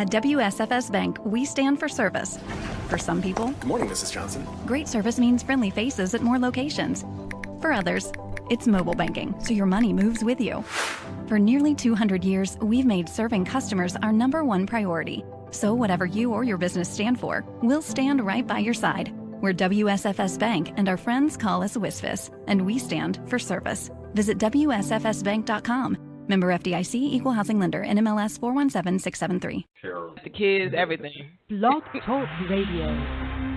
At WSFS Bank, we stand for service. For some people, Good morning, Mrs. Johnson. great service means friendly faces at more locations. For others, it's mobile banking, so your money moves with you. For nearly 200 years, we've made serving customers our #1 priority. So whatever you or your business stand for, we'll stand right by your side. We're WSFS Bank, and our friends call us WSFS, and we stand for service. Visit WSFSbank.com. Member FDIC, Equal Housing Lender, NMLS 417673. The kids, everything. Blog Talk Radio.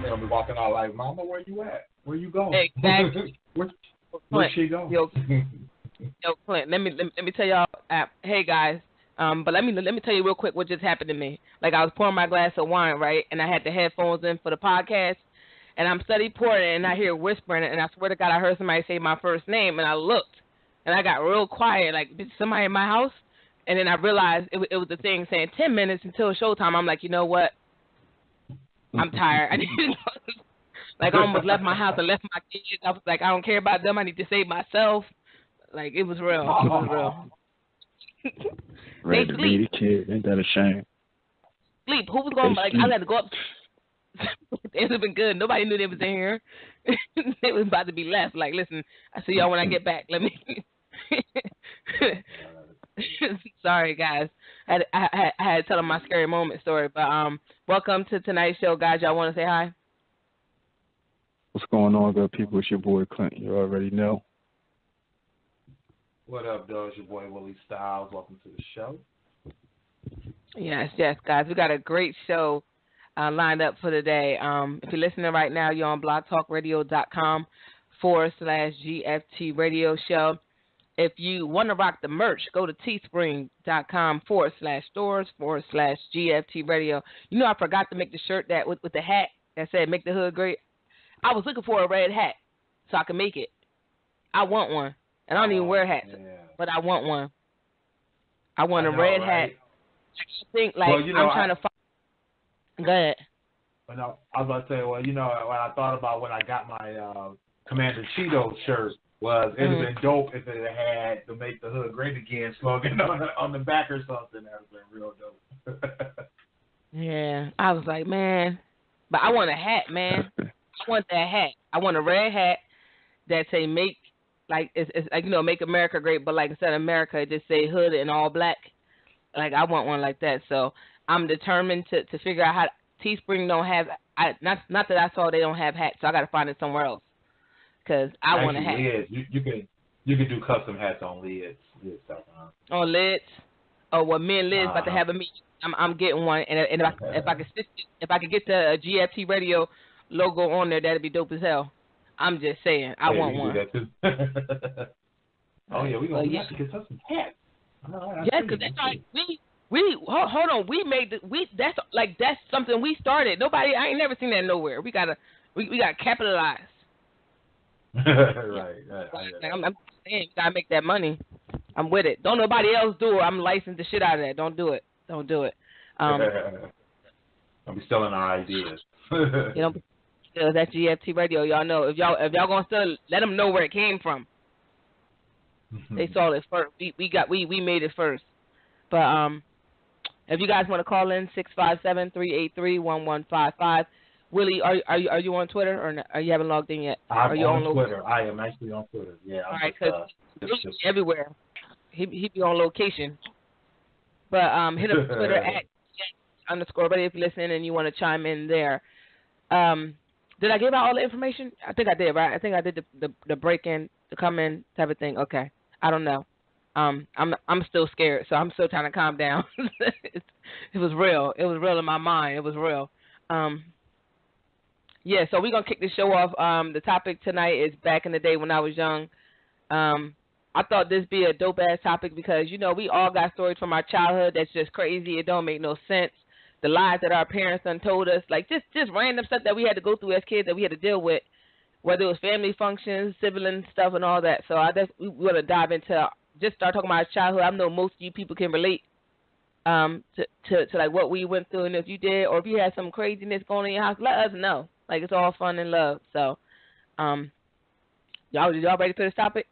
They'll be walking out like, Mama, where you at? Where you going? Exactly. Where she go? Yo, Clint, let me tell y'all. Hey guys, but let me tell you real quick what just happened to me. Like, I was pouring my glass of wine, right, and I had the headphones in for the podcast, and I'm study pouring, and I hear whispering, and I swear to God, I heard somebody say my first name, and I looked, and I got real quiet, like, bitch, somebody in my house, and then I realized it was the thing saying 10 minutes until showtime. I'm like, you know what? I'm tired. I didn't. Like, I almost left my house and left my kids. I was like, I don't care about them. I need to save myself. Like, it was real. It was real. Ready to be the kid. Ain't that a shame? Sleep. Who was going, like, I had to go up. It would have been good. Nobody knew they was in here. They was about to be left. Like, listen, I see y'all when I get back. Let me. Sorry, guys. I had to tell them my scary moment story. But welcome to tonight's show, guys. Y'all want to say hi? What's going on, good people? It's your boy Clint. You already know. What up, though? It's your boy Willie Styles. Welcome to the show. Yes, guys. We got a great show lined up for today. If you're listening right now, you're on blogtalkradio.com/GFT radio show. If you want to rock the merch, go to teespring.com/stores/GFT radio. You know, I forgot to make the shirt that with the hat that said "Make the Hood Great." I was looking for a red hat so I can make it. I want one. And I don't even wear hats, but I want one. I want a red hat. I think, like, I'm trying to find. Go ahead. But no, I was about to say, well, you know, what I thought about when I got my Commander Cheeto shirt was it would have been dope if it had the "Make the Hood Great Again" slogan on the back or something. That would have been real dope. Yeah, I was like, man, but I want a hat, man. I want that hat. I want a red hat that say "Make," like it's like, you know, "Make America Great," but like instead of America, it just say "Hood" in all black. Like, I want one like that. So I'm determined to figure out how. Teespring don't have. Not that I saw they don't have hats, so I got to find it somewhere else. Cause I want a hat. Lids. You can do custom hats on lids. On lids. Oh, well, me and Liz about to have a meeting. I'm getting one, and if I could get the GFT radio logo on there, that'd be dope as hell. I'm just saying, I want one. Oh yeah, we gonna have to get some hats. Yeah, cause that's like we hold on. We made that's something we started. Nobody, I ain't never seen that nowhere. We gotta capitalize. Right. I'm saying, you gotta make that money. I'm with it. Don't nobody else do it. I'm licensed the shit out of that. Don't do it. Don't be stealing our ideas. You know, that GFT radio, y'all know. If y'all gonna still let them know where it came from. They saw it first. We made it first. But if you guys want to call in, 657-383-1155. Willie, are you on Twitter or are you haven't logged in yet? I'm on Twitter. I am actually on Twitter. Yeah. All right, because he's everywhere. He be on location. But hit up Twitter at _buddy if you listen and you want to chime in there. Did I give out all the information? I think I did, right? I think I did the break in, the come in type of thing. Okay. I don't know. I'm still scared, so I'm still trying to calm down. It was real. It was real in my mind. It was real. Yeah, so we're going to kick the show off. The topic tonight is back in the day when I was young. I thought this be a dope-ass topic because, you know, we all got stories from our childhood that's just crazy. It don't make no sense. The lies that our parents done told us, like just random stuff that we had to go through as kids that we had to deal with, whether it was family functions, sibling stuff, and all that. So we want to dive into, just start talking about our childhood. I know most of you people can relate to like what we went through, and if you did, or if you had some craziness going on in your house, let us know. Like, it's all fun and love. So, y'all ready for this topic?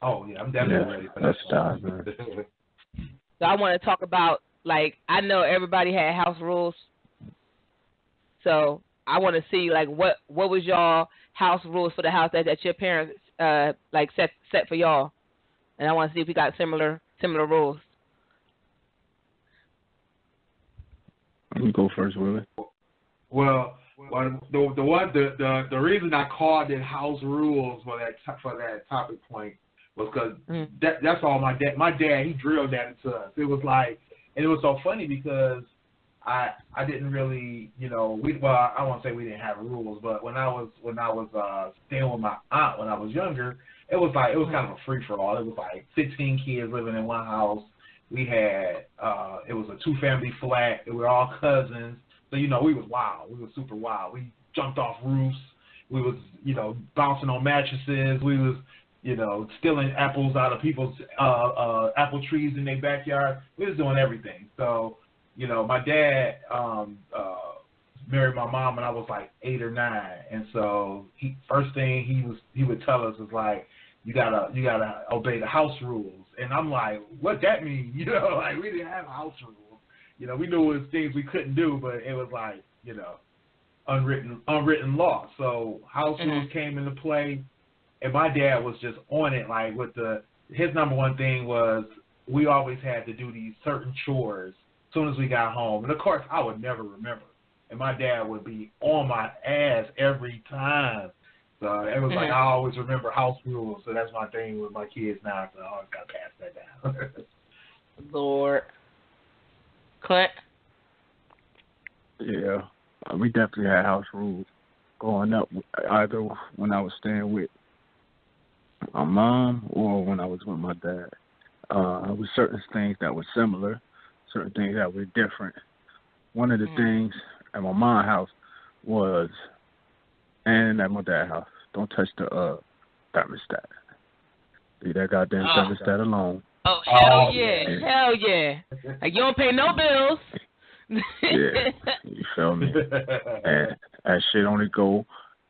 Oh yeah, I'm definitely ready for this. Let's dive in. So I want to talk about like I know everybody had house rules, so I want to see like what was y'all house rules for the house that your parents like set for y'all, and I want to see if we got similar rules. You go first, Willie. Well, the reason I called it house rules for that topic point was because that's all my dad he drilled that into us. It was like, and it was so funny because I didn't really, I won't say we didn't have rules, but when I was staying with my aunt when I was younger, it was kind of a free for all. It was like 15 kids living in one house. We had it was a 2-family flat. We were all cousins. So, we was wild. We was super wild. We jumped off roofs. We was, bouncing on mattresses. We was, stealing apples out of people's apple trees in their backyard. We was doing everything. So, my dad married my mom when I was like 8 or 9. And so first thing he would tell us is like, you gotta obey the house rules. And I'm like, what that mean? Like we didn't have house rules. We knew it was things we couldn't do, but it was like, unwritten law. So house rules came into play, and my dad was just on it. Like his number one thing was we always had to do these certain chores as soon as we got home. And of course, I would never remember, and my dad would be on my ass every time. So it was like I always remember house rules. So that's my thing with my kids now. So I always got to pass that down. Lord. Clint? Yeah, we definitely had house rules growing up, either when I was staying with my mom or when I was with my dad. There was certain things that were similar, certain things that were different. One of the things at my mom's house was, and at my dad's house, don't touch the thermostat. Leave that goddamn thermostat alone. Oh, hell yeah. Hell yeah. Like, you don't pay no bills. Yeah, you feel me? And that shit only go,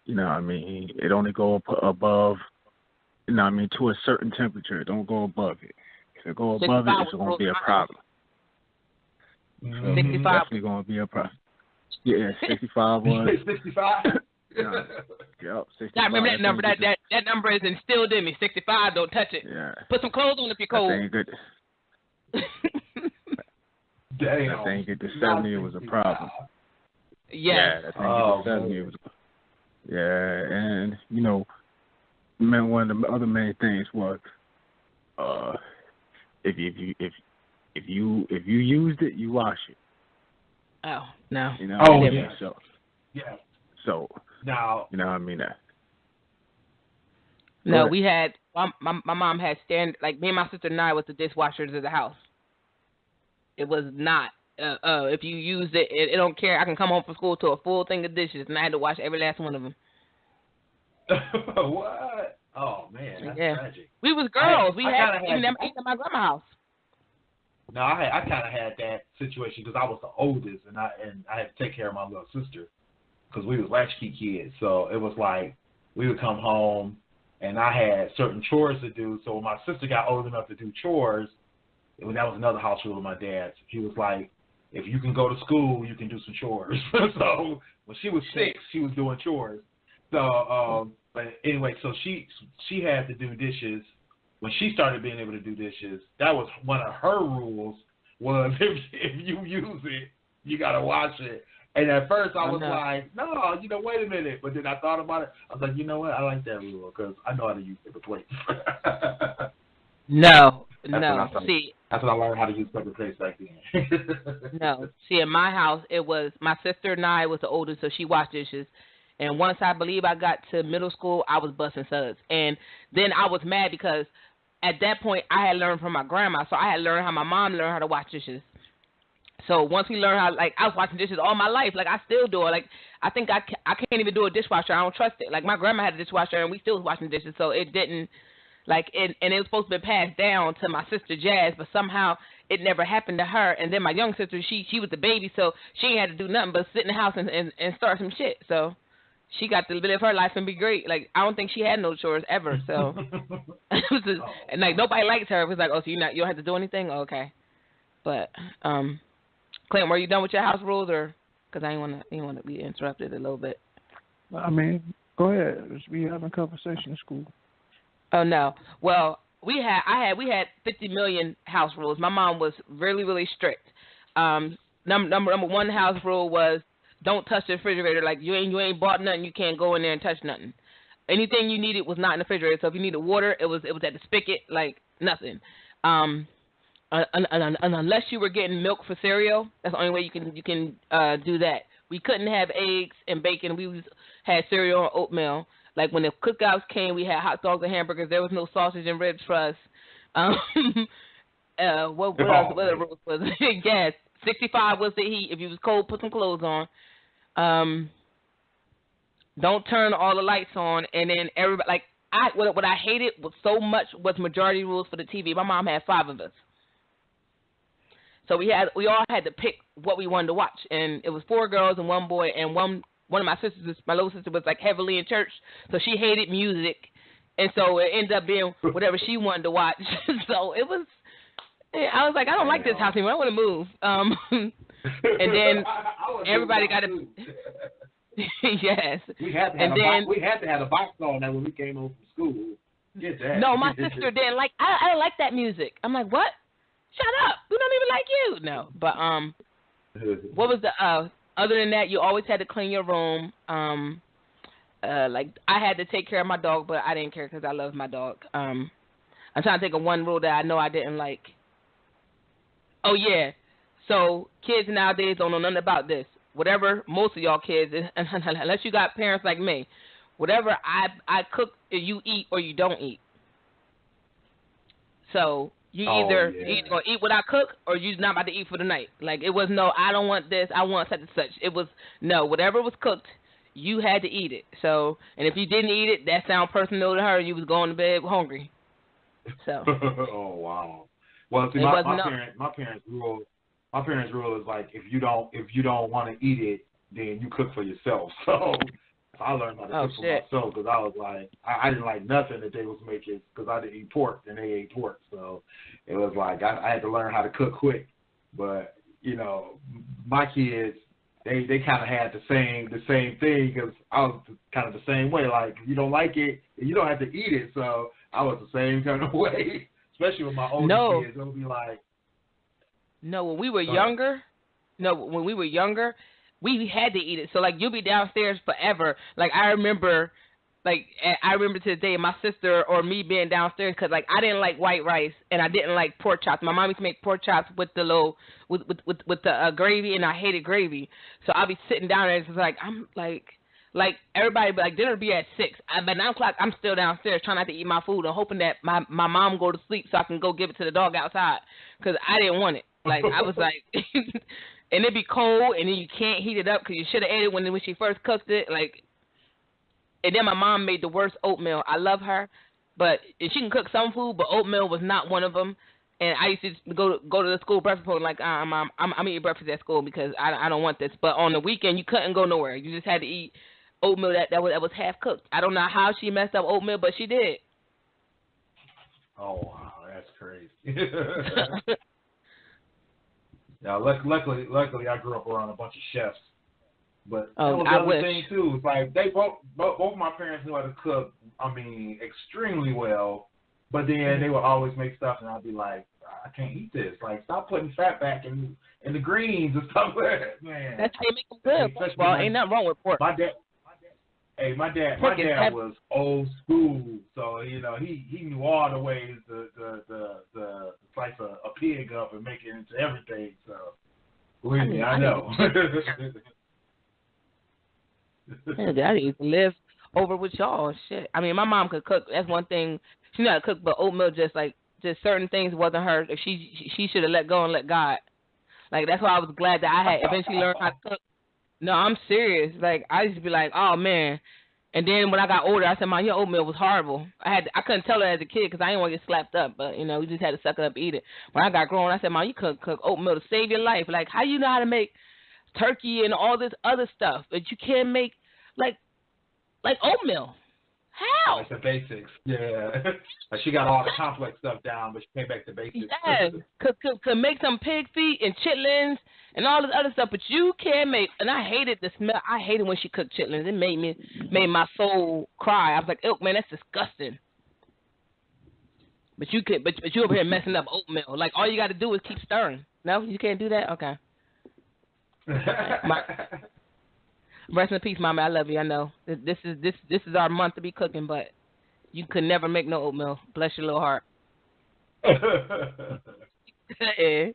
it only go above, to a certain temperature. Don't go above it. If it go above it, it's going to be a problem. 65. Definitely going to be a problem. Yeah, 65 was. 65? Yep, 65. I remember that number. That number is instilled in me. 65, don't touch it. Yeah. Put some clothes on if you're cold. That thing good. Damn. That thing get to 70, it was a problem. Yes. Yeah, that thing get to 70, it was a problem. Yeah, and, one of the other main things was if you used it, you wash it. Oh, no. Yeah. So, yeah. So, now, I mean that. No, we had, my mom had like me and my sister and I was the dishwashers of the house. It was not, if you used it, it don't care. I can come home from school to a full thing of dishes, and I had to wash every last one of them. What? Oh, man, that's tragic. We was girls. We had even at my grandma's house. No, I kind of had that situation because I was the oldest, and I had to take care of my little sister because we was latchkey kids. So it was like we would come home, and I had certain chores to do. So when my sister got old enough to do chores, that was another house rule of my dad's. He was like, if you can go to school, you can do some chores. So when she was 6, she was doing chores. So, but anyway, so she had to do dishes. When she started being able to do dishes, that was one of her rules was if you use it, you got to wash it. And at first I was like, no, wait a minute. But then I thought about it. I was like, you know what? I like that rule because I know how to use paper plates. No. See, that's when I learned how to use paper plates back then. No. See, in my house, it was my sister and I was the oldest, so she washed dishes. And once I believe I got to middle school, I was busting suds. And then I was mad because at that point I had learned from my grandma, so I had learned how my mom learned how to wash dishes. So once we learned how, like, I was washing dishes all my life. Like, I still do it. Like, I think I can't even do a dishwasher. I don't trust it. Like, my grandma had a dishwasher, and we still was washing dishes, so it didn't, like, and it was supposed to be passed down to my sister Jazz, but somehow it never happened to her. And then my young sister, she was the baby, so she ain't had to do nothing but sit in the house and start some shit. So she got to live her life and be great. Like, I don't think she had no chores ever. So it was just, and like nobody liked her. It was like, oh, so you don't have to do anything? Oh, okay. But Clint, were you done with your house rules, or because I didn't want to be interrupted a little bit? I mean, go ahead. We having a conversation in school. Oh no. Well, we had 50 million house rules. My mom was really, really strict. Number one house rule was don't touch the refrigerator. Like you ain't bought nothing, you can't go in there and touch nothing. Anything you needed was not in the refrigerator. So if you needed water, it was at the spigot, like nothing. Unless you were getting milk for cereal, that's the only way you can do that. We couldn't have eggs and bacon. We had cereal or oatmeal. Like when the cookouts came, we had hot dogs and hamburgers. There was no sausage and ribs for us. What else? What other rules was it? Yes, 65 was the heat. If you was cold, put some clothes on. Don't turn all the lights on, and then everybody what I hated was so much was majority rules for the TV. My mom had 5 of us, so we all had to pick what we wanted to watch, and it was 4 girls and 1 boy, and one of my sisters, my little sister, was like heavily in church, so she hated music, and so it ended up being whatever she wanted to watch. So it was. I was like, I don't like this house anymore. I want to move. And then everybody got to. Yes. We had to have a box on that when we came home from school. Get that. No, my sister didn't like. I didn't like that music. I'm like, what? Shut up. We don't even like you. No, but what was the other than that? You always had to clean your room. Like I had to take care of my dog, but I didn't care because I loved my dog. I'm trying to think of one rule that I know I didn't like. Oh yeah. So kids nowadays don't know nothing about this. Whatever most of y'all kids, unless you got parents like me, whatever I cook, you eat or you don't eat. So you either gonna eat what I cook or you're not about to eat for the night. Like it was no, I don't want this, I want such and such. It was no, whatever was cooked, you had to eat it. So, and if you didn't eat it, that sound personal to her. You was going to bed hungry. So. Oh wow. Well, see, my parents' rule. My parents' rule is like if you don't want to eat it, then you cook for yourself. So I learned how to cook for myself because I was like I didn't like nothing that they was making because I didn't eat pork and they ate pork. So it was like I had to learn how to cook quick. But you know, my kids they kind of had the same thing because I was kind of the same way. Like if you don't like it, you don't have to eat it. So I was the same kind of way. Especially with my older kids, they'll be like. No, when we were younger, we had to eat it. So, like, you'll be downstairs forever. Like, I remember to this day my sister or me being downstairs because, like, I didn't like white rice and I didn't like pork chops. My mom used to make pork chops with the with the gravy, and I hated gravy. So I'll be sitting down there and it's like, I'm like everybody, but like dinner be at 6. By 9 o'clock, I'm still downstairs trying not to eat my food and hoping that my mom go to sleep so I can go give it to the dog outside because I didn't want it. Like I was like, and it'd be cold, and then you can't heat it up because you should have ate it when she first cooked it. Like, and then my mom made the worst oatmeal. I love her, but she can cook some food, but oatmeal was not one of them. And I used to go to the school breakfast program like, Mom, I'm eating breakfast at school because I don't want this. But on the weekend, you couldn't go nowhere. You just had to eat oatmeal that was half cooked. I don't know how she messed up oatmeal, but she did. Oh wow, that's crazy. Now, luckily, I grew up around a bunch of chefs. But that was the other thing too. It's like they both my parents knew how to cook. I mean, extremely well. But then they would always make stuff, and I'd be like, I can't eat this. Like, stop putting fat back in the greens and stuff like that, man. That's how you make them good. Well, ain't nothing wrong with pork. My dad was old school, so you know he knew all the ways to slice a pig up and make it into everything. So believe me, I know. I used to live over with y'all. Shit. I mean, my mom could cook. That's one thing. She knew how to cook, but oatmeal just certain things wasn't her. She should have let go and let God. Like that's why I was glad that I had eventually learned how to cook. No, I'm serious. Like I used to be like, oh man. And then when I got older, I said, "Mom, your oatmeal was horrible." I couldn't tell her as a kid because I didn't want to get slapped up. But you know, we just had to suck it up and eat it. When I got grown, I said, "Mom, you couldn't cook oatmeal to save your life. Like how you know how to make turkey and all this other stuff, but you can't make like oatmeal? How? Like the basics. Yeah. Like she got all the complex stuff down, but she came back to basics. Yeah, could make some pig feet and chitlins and all this other stuff, but you can't make. And I hated the smell. I hated when she cooked chitlins. It made my soul cry. I was like, "Ew, man, that's disgusting." But you could, but you over here messing up oatmeal. Like all you got to do is keep stirring. No, you can't do that. Okay. Rest in peace, Mama. I love you. I know this is our month to be cooking, but you could never make no oatmeal. Bless your little heart. Yeah.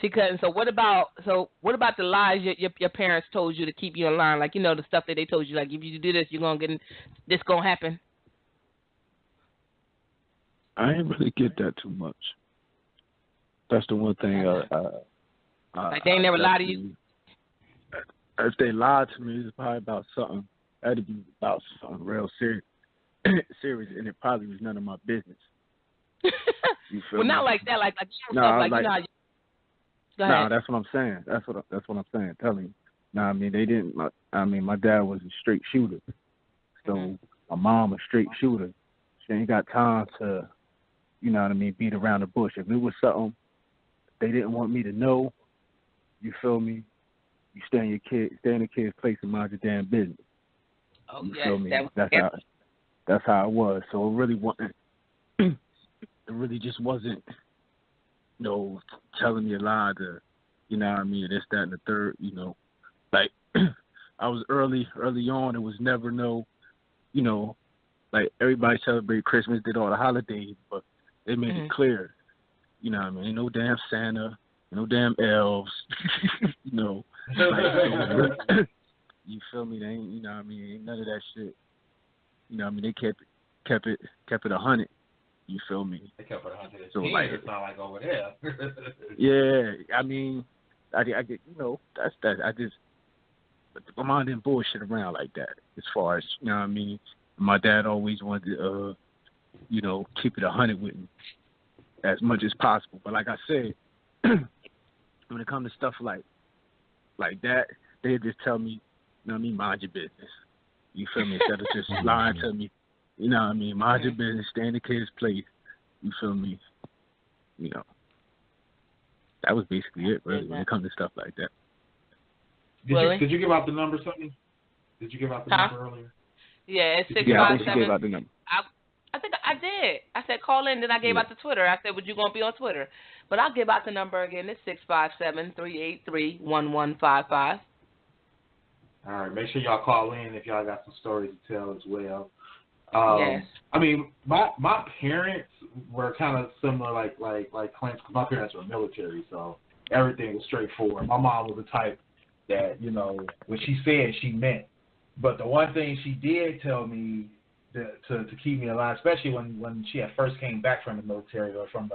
She couldn't. So what about the lies your parents told you to keep you in line? Like, you know, the stuff that they told you, like if you do this, you're gonna get this gonna happen. I didn't really get that too much. That's the one thing. Like they ain't never lied to you. If they lied to me, it's probably about something. That'd be about something real serious, and it probably was none of my business. You feel well, me? not like that. Like no, stuff, like you know. Go ahead. No, that's what I'm saying. That's what I'm saying. Telling you. No, I mean they didn't. My dad was a straight shooter, so my mom a straight shooter. She ain't got time to, you know what I mean, beat around the bush. If it was something they didn't want me to know, you feel me? You stay in the kid's place and mind your damn business. Oh, you yes, feel me? That's how it was. So it really wasn't. It really just wasn't, you know, telling me a lie to, you know what I mean, this, that, and the third. You know, like I was early on. It was never no, you know, like everybody celebrated Christmas, did all the holidays, but they made it clear, you know what I mean, ain't no damn Santa, no damn elves, you know. Like, you feel me? They ain't, you know what I mean, ain't none of that shit. You know what I mean? They kept it 100. You feel me? They kept it 100. So like, it's not like over there. Yeah, I mean, I get, you know, that's that. But my mom didn't bullshit around like that. As far as, you know what I mean, my dad always wanted to, you know, keep it 100 with me as much as possible. But like I said, when it comes to stuff like that, they just tell me, you know what I mean, mind your business. You feel me? Instead of just lying to me, you know what I mean, mind your business, stay in the kid's place. You feel me? You know, that was basically it, really, when it comes to stuff like that. Did you give out the number, Sonny? Did you give out the number earlier? Yeah, it's 657. Yeah, I think she gave out the number. I think I did. I said call in, then I gave out the Twitter. I said, would you going to be on Twitter? But I'll give out the number again. It's 657-383-1155. All right, make sure y'all call in if y'all got some stories to tell as well. Yes. I mean, my parents were kind of similar, like Clint's. My parents were military, so everything was straightforward. My mom was the type that, you know, what she said, she meant. But the one thing she did tell me to keep me alive, especially when she had first came back from the military or from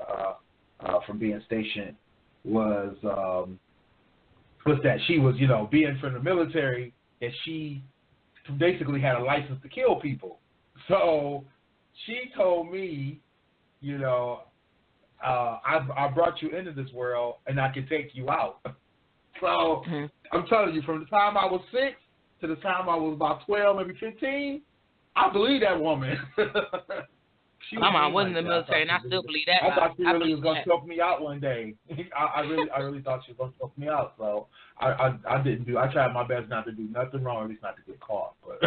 being stationed, was that she was, you know, being from the military, that she basically had a license to kill people. So she told me, you know, I brought you into this world and I can take you out. So I'm telling you, from the time I was 6 to the time I was about 12, maybe 15, I believe that woman. My mom was in the military, and I still believe that. I thought she really was gonna choke me out one day. I really thought she was gonna choke me out. So I didn't do. I tried my best not to do nothing wrong, at least not to get caught. But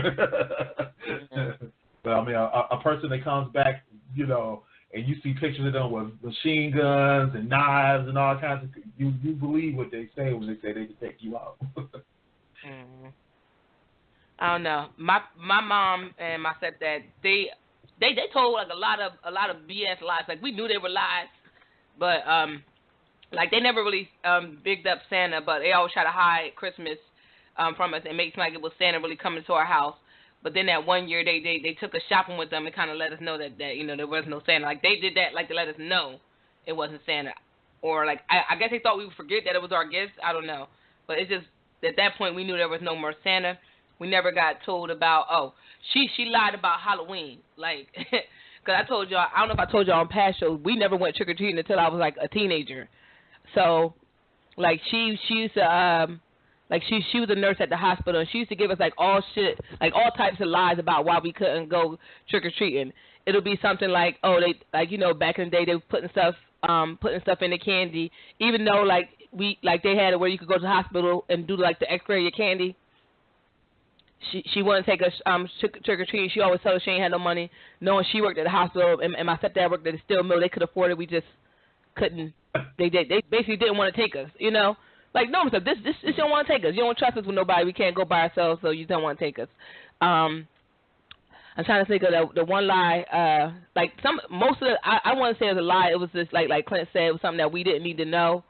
but I mean, a person that comes back, you know, and you see pictures of them with machine guns and knives and all kinds of, you believe what they say when they say they can take you out. I don't know. My mom and my stepdad, they told like a lot of BS lies. Like we knew they were lies, but like they never really bigged up Santa, but they always try to hide Christmas from us and make it like it was Santa really coming to our house. But then that one year they took us shopping with them and kind of let us know that you know there was no Santa. Like they did that like to let us know it wasn't Santa, or like I guess they thought we would forget that it was our gifts. I don't know, but it's just at that point we knew there was no more Santa. We never got told about, she lied about Halloween. Like, because I told y'all, I don't know if I told y'all on past shows, we never went trick-or-treating until I was like a teenager. So, like, she used to Like she was a nurse at the hospital, and she used to give us like all types of lies about why we couldn't go trick or treating. It'll be something like, oh, they like back in the day they were putting stuff in the candy, even though they had it where you could go to the hospital and do like the X-ray of your candy. She wouldn't take us trick or treating. She always told us she ain't had no money, knowing she worked at the hospital and my stepdad worked at the steel mill. They could afford it. We just couldn't. They basically didn't want to take us. Like no, this you don't want to take us. You don't trust us with nobody. We can't go by ourselves, so you don't want to take us. I'm trying to think of the one lie. I want to say it was a lie. It was just like Clint said, it was something that we didn't need to know.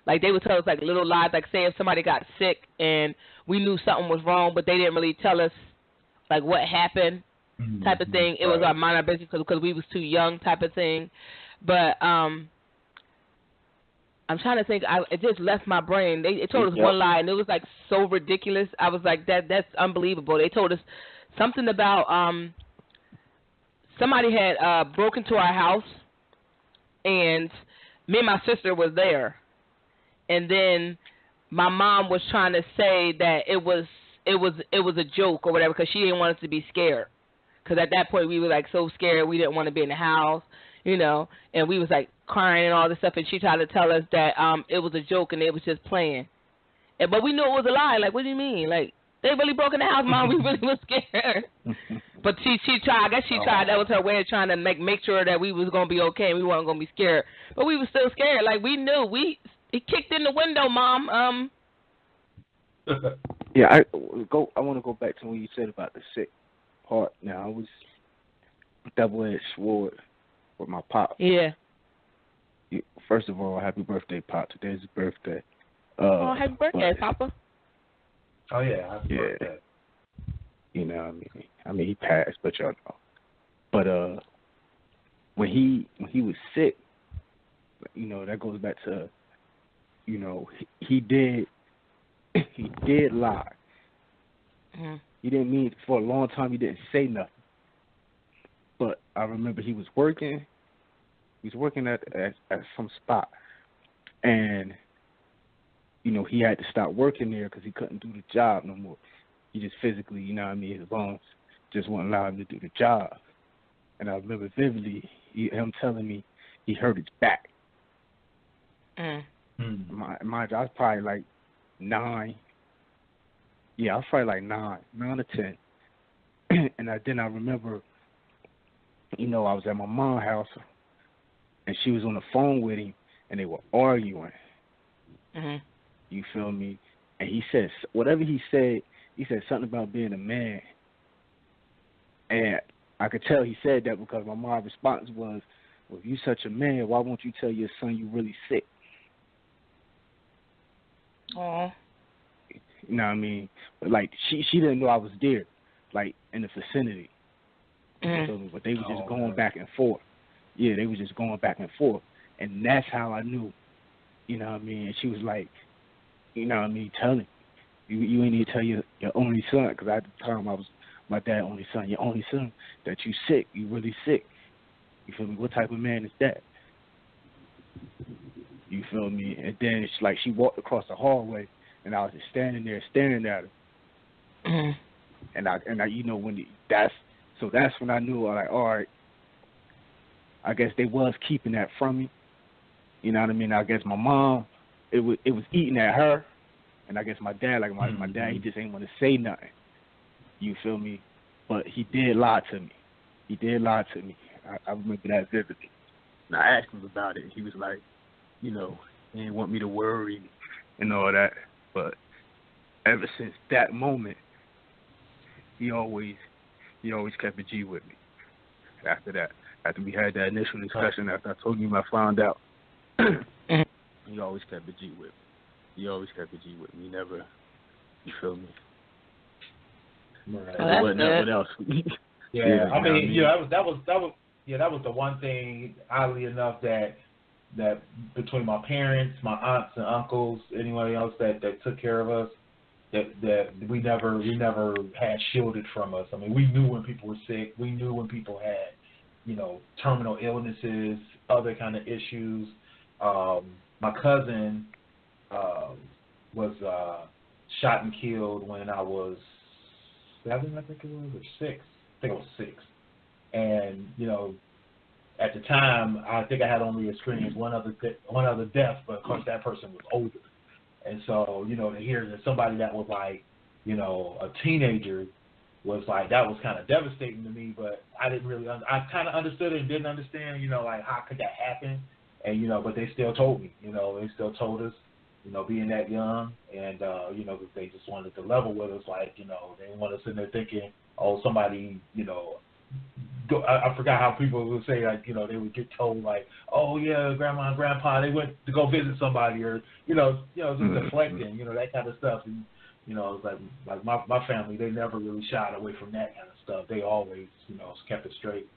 Like they would tell us like little lies, like say if somebody got sick and we knew something was wrong, but they didn't really tell us like what happened, type of thing. It was our minor business because we was too young, type of thing. But I'm trying to think. It just left my brain. They told us one lie, and it was like so ridiculous. I was like, that's unbelievable. They told us something about somebody had broken into our house, and me and my sister was there. And then my mom was trying to say that it was a joke or whatever because she didn't want us to be scared. Because at that point we were like so scared we didn't want to be in the house, and we was like crying and all this stuff. And she tried to tell us that it was a joke and they was just playing. But we knew it was a lie. Like, what do you mean? Like, they really broke in the house, Mom. We really was scared. But she tried. I guess she tried. That was her way of trying to make sure that we was gonna be okay and we weren't gonna be scared. But we was still scared. Like we knew It kicked in the window, Mom. Yeah, I want to go back to when you said about the sick part. Now I was double-edged sword with my pop. Yeah. First of all, happy birthday, Pop. Today's his birthday. Happy birthday, Papa. Oh yeah, happy birthday. I mean, he passed, but y'all know. But when he was sick, that goes back to. He did lie. Mm-hmm. He didn't mean for a long time. He didn't say nothing. But I remember he was working. He was working at some spot, and he had to stop working there because he couldn't do the job no more. He just physically, his lungs just wouldn't allow him to do the job. And I remember vividly him telling me he hurt his back. Mm. Mind you, I was probably like 9. Yeah, I was probably like 9 or 10. And then I remember, I was at my mom's house, and she was on the phone with him, and they were arguing. Mm-hmm. You feel me? And he said, whatever he said something about being a man. And I could tell he said that because my mom's response was, well, if you such a man, why won't you tell your son you really sick? Aww. You know what I mean? But like she didn't know I was there, like in the vicinity. Mm-hmm. But they were just going back and forth. Yeah, they were just going back and forth, and that's how I knew. You know what I mean? And she was like, tell him. You ain't need to tell your only son, because at the time I was my dad's only son. Your only son, that you sick, you really sick. You feel me? What type of man is that? You feel me? And then she walked across the hallway, and I was just standing there staring at her. Mm-hmm. And I that's when I knew, like, all right, I guess they was keeping that from me. You know what I mean? I guess my mom, it was eating at her, and I guess my dad, my dad, he just ain't want to say nothing. You feel me? But he did lie to me. I remember that vividly. And I asked him about it. He was like, he didn't want me to worry and all that. But ever since that moment, he always kept a G with me. After that, after we had that initial discussion, after I told him I found out, he always kept a G with me. He never, you feel me? Right. What else? Yeah, I mean, that was the one thing, oddly enough, that between my parents, my aunts and uncles, anyone else that took care of us, that we never had shielded from us. I mean, we knew when people were sick. We knew when people had, terminal illnesses, other kind of issues. My cousin shot and killed when I was 7, I think it was, or 6. I think it was 6. And, you know, at the time, I think I had only experienced one other death, but of course that person was older. And so, you know, to hear that somebody that was like, you know, a teenager was like, that was kind of devastating to me, but I didn't really, I kind of understood it and didn't understand, you know, like how could that happen? And, you know, but they still told me, you know, they still told us, you know, being that young, and, you know, they just wanted to level with us, like, you know, they didn't want us in there thinking, oh, somebody, you know, I forgot how people would say, like, you know, they would get told, like, oh, yeah, grandma and grandpa, they went to go visit somebody, or, you know, just deflecting, you know, that kind of stuff. And, you know, it's like my family, they never really shied away from that kind of stuff. They always, you know, kept it straight,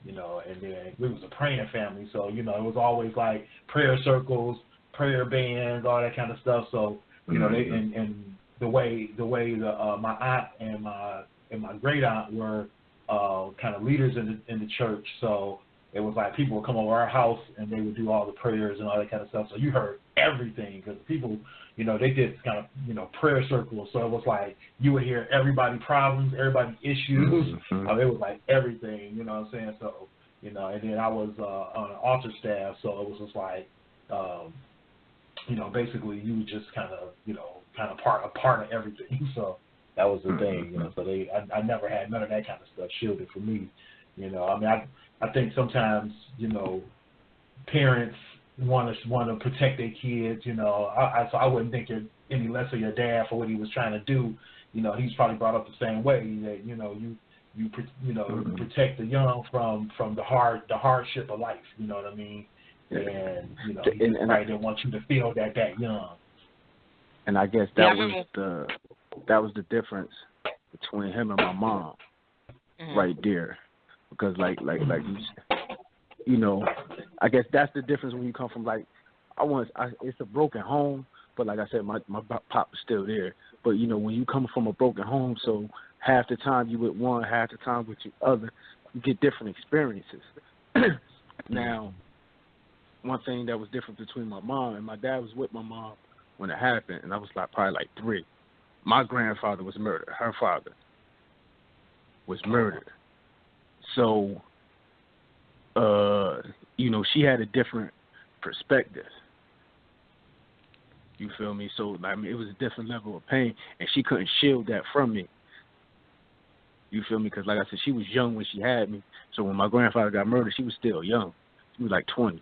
you know, and then we was a praying family, so, you know, it was always like prayer circles, prayer bands, all that kind of stuff. So, you know, they, and the way my aunt and my great aunt were kind of leaders in the church, so it was like people would come over our house and they would do all the prayers and all that kind of stuff. So you heard everything, because people, you know, they did kind of, you know, prayer circles. So it was like you would hear everybody's problems, everybody's issues. It was like everything, you know what I'm saying? So, you know, and then I was on an altar staff, so it was just like, you know, basically you just kind of, you know, a part of everything. So that was the thing, you know. So I never had none of that kind of stuff shielded from me, you know. I mean, I think sometimes, you know, parents want to protect their kids, you know. So I wouldn't think any less of your dad for what he was trying to do. You know, he's probably brought up the same way, that, you know, you protect the young from the hardship of life. You know what I mean? And, you know, he probably didn't want you to feel that young. And I guess that was the difference between him and my mom, right there. Because like you know, I guess that's the difference when you come from, like, it's a broken home, but like I said, my pop is still there. But, you know, when you come from a broken home, so half the time you with one, half the time with the other, you get different experiences. Now, one thing that was different between my mom and my dad was with my mom when it happened, and I was probably like 3. My grandfather was murdered. Her father was murdered. So, you know, she had a different perspective. You feel me? So, I mean, it was a different level of pain, and she couldn't shield that from me. You feel me? Because, like I said, she was young when she had me. So when my grandfather got murdered, she was still young. She was like 20.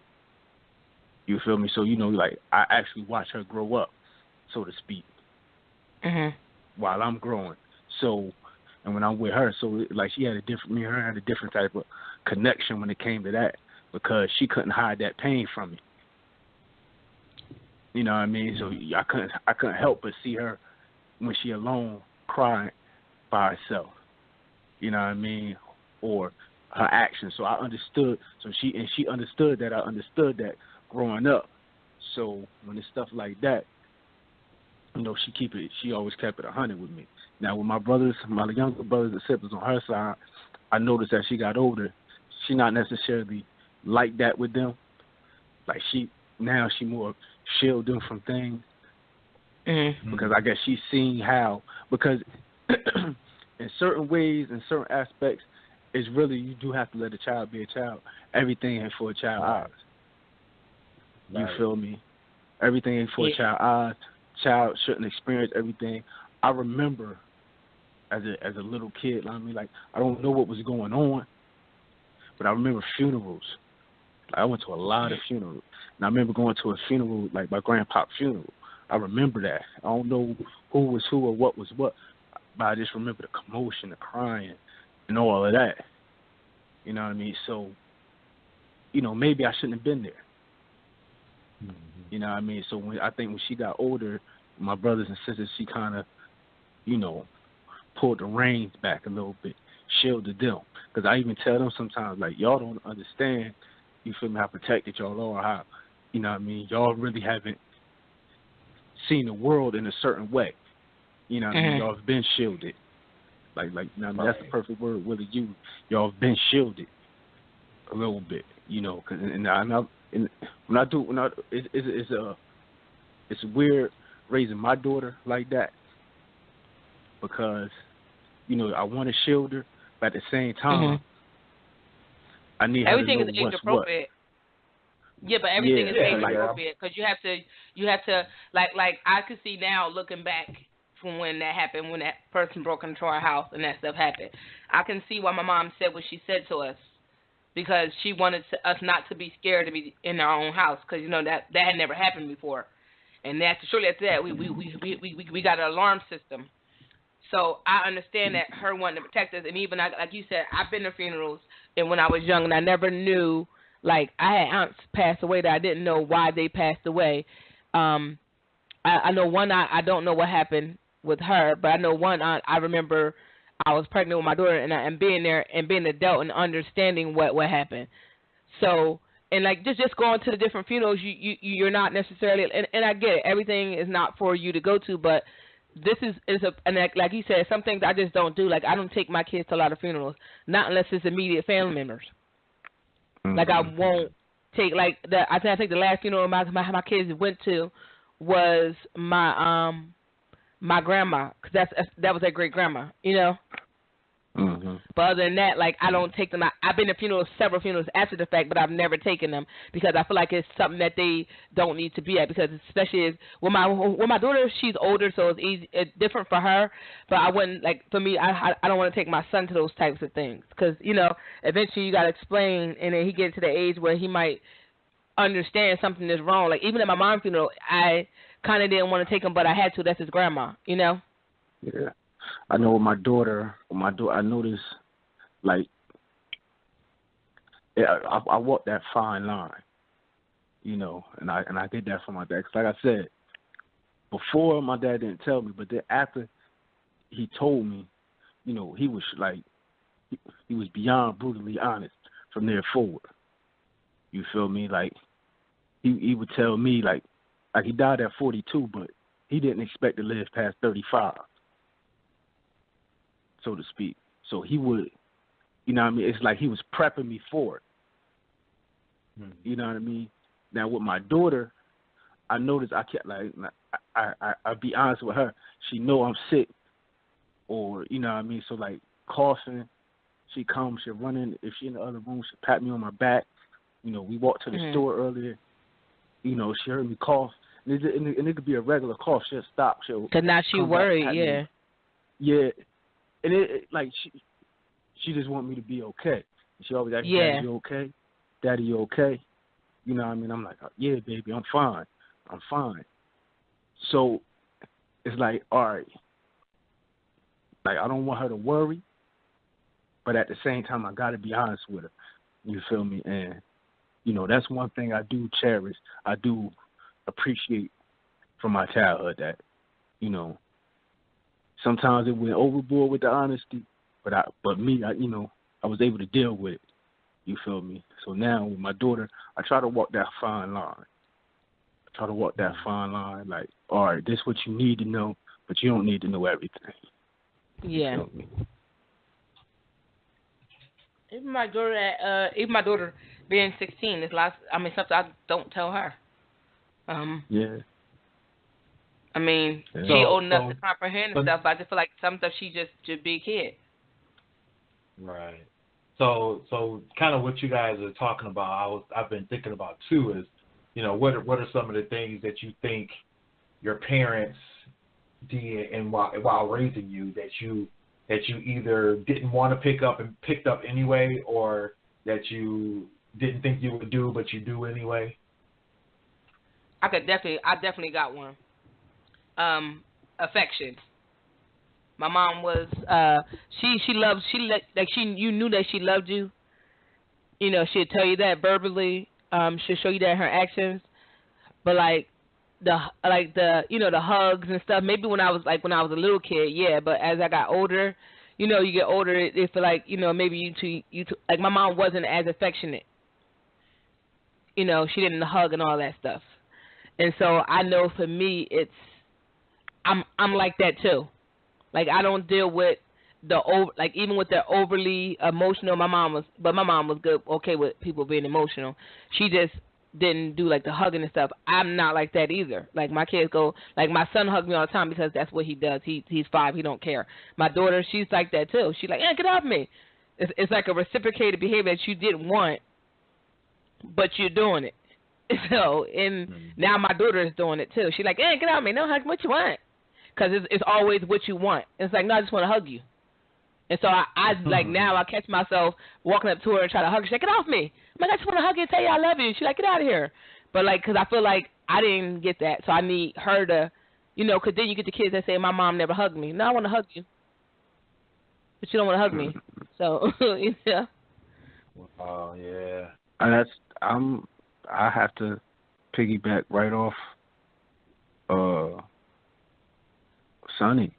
You feel me? So, you know, like, I actually watched her grow up, so to speak, while I'm growing. So, and when I'm with her, so, like, me and her had a different type of connection when it came to that, because she couldn't hide that pain from me. You know what I mean? So I couldn't help but see her when she alone crying by herself. You know what I mean? Or her actions. So I understood. So she understood that I understood that growing up. So when it's stuff like that, you know, she always kept it 100 with me. Now with my younger brothers and siblings on her side, I noticed as she got older, she not necessarily like that with them. Like she more shield them from things. Because I guess she's seen how, because in certain ways, in certain aspects, it's really, you do have to let a child be a child. Everything ain't for a child's eyes. You feel me? Everything ain't for a child's eyes. Child shouldn't experience everything. I remember as a little kid, I mean, like, I don't know what was going on, but I remember funerals. Like, I went to a lot of funerals. And I remember going to a funeral, like my grandpa's funeral. I remember that. I don't know who was who or what was what, but I just remember the commotion, the crying, and all of that. You know what I mean? So, you know, maybe I shouldn't have been there. You know what I mean? So I think when she got older, my brothers and sisters, she kind of, you know, pulled the reins back a little bit, shielded them. Because I even tell them sometimes, like, y'all don't understand, you feel me, how protected y'all are, how, you know what I mean, y'all really haven't seen the world in a certain way. You know what I mean? Y'all have been shielded. Like you know what I mean? That's the perfect word Willie used. Y'all have been shielded a little bit, you know. Cause, it's weird raising my daughter like that, because, you know, I want to shield her, but at the same time, I need everything her to is know age what's appropriate. what. Yeah, but everything is age like, appropriate because you have to like I could see now looking back from when that happened, when that person broke into our house and that stuff happened. I can see why my mom said what she said to us because she wanted us not to be scared to be in our own house because you know that had never happened before, and shortly after that we got an alarm system. So I understand that her wanting to protect us, and even like you said, I've been to funerals, and when I was young, and I never knew. Like I had aunts pass away that I didn't know why they passed away. I know one aunt, I don't know what happened with her, but I know one aunt. I remember I was pregnant with my daughter, and being there and being an adult and understanding what happened. So and like just going to the different funerals, you're not necessarily, and I get it. Everything is not for you to go to, but this is and like you said, some things I just don't do. Like I don't take my kids to a lot of funerals, not unless it's immediate family members. Like I won't take I think the last funeral my kids went to was my my grandma because that was their great grandma, you know. But other than that, like I don't take them. I've been to funerals, several funerals after the fact, but I've never taken them because I feel like it's something that they don't need to be at. Because especially when my daughter, she's older, so it's easy, it's different for her. But I wouldn't like for me. I don't want to take my son to those types of things because you know eventually you got to explain, and then he gets to the age where he might understand something is wrong. Like even at my mom's funeral, I kind of didn't want to take him, but I had to. That's his grandma, you know. Yeah. I know with my daughter, I noticed, like, I walked that fine line, you know, and I did that for my dad. 'Cause like I said, before my dad didn't tell me, but then after he told me, you know, he was like, he was beyond brutally honest from there forward. You feel me? Like, he would tell me, like he died at 42, but he didn't expect to live past 35. So to speak. So he would, you know what I mean? It's like he was prepping me for it. You know what I mean? Now with my daughter, I noticed I kept like, I'll be honest with her. She know I'm sick or, you know what I mean? So like coughing, she comes, she'll run in. If she in the other room, she'll pat me on my back. You know, we walked to the store earlier. You know, she heard me cough. And it could be a regular cough. She'll stop. Because now she worried, yeah. Yeah. And it like she just want me to be okay. She always asks, Daddy, you okay? Daddy, you okay? You know what I mean? I'm like, yeah, baby, I'm fine. I'm fine. So it's like, all right. Like, I don't want her to worry, but at the same time, I got to be honest with her. You feel me? And, you know, that's one thing I do cherish. I do appreciate from my childhood that, you know, sometimes it went overboard with the honesty, but me, you know, I was able to deal with it. You feel me? So now with my daughter, I try to walk that fine line. Like, all right, this is what you need to know, but you don't need to know everything. Yeah. You feel me? Even my daughter being 16 is something I don't tell her. Yeah. I mean, Yeah. she old enough to comprehend stuff, but I just feel like some stuff she just should be a kid. Right. So kind of what you guys are talking about, I've been thinking about too is, you know, what are some of the things that you think your parents did and while raising you that you either didn't want to pick up and picked up anyway, or that you didn't think you would do but you do anyway? I definitely got one. Affection. My mom was you knew that she loved you. You know, she'd tell you that verbally. She'll show you that in her actions. But the hugs and stuff. Maybe when I was a little kid, yeah. But as I got older, you know, you get older, it feel like, you know, maybe you two, like my mom wasn't as affectionate. You know, she didn't hug and all that stuff. And so I know for me, I'm like that too. Like I don't deal with even with the overly emotional. My mom was good, okay with people being emotional. She just didn't do like the hugging and stuff. I'm not like that either. Like my kids go, like my son hugs me all the time because that's what he does. He's 5, he don't care. My daughter, she's like that too. She's like, get off me. It's like a reciprocated behavior that you didn't want, but you're doing it. So, and now my daughter is doing it too. She's like, get off me. No, hug what you want. Because it's always what you want. It's like, no, I just want to hug you. And so I like now I catch myself walking up to her and try to hug her. She's like, get off me. I'm like, I just want to hug you and tell you I love you. She's like, get out of here. But like, because I feel like I didn't get that. So I need her to, because then you get the kids that say, my mom never hugged me. No, I want to hug you. But you don't want to hug me. So, yeah. Oh, yeah. And I have to piggyback right off Sonny.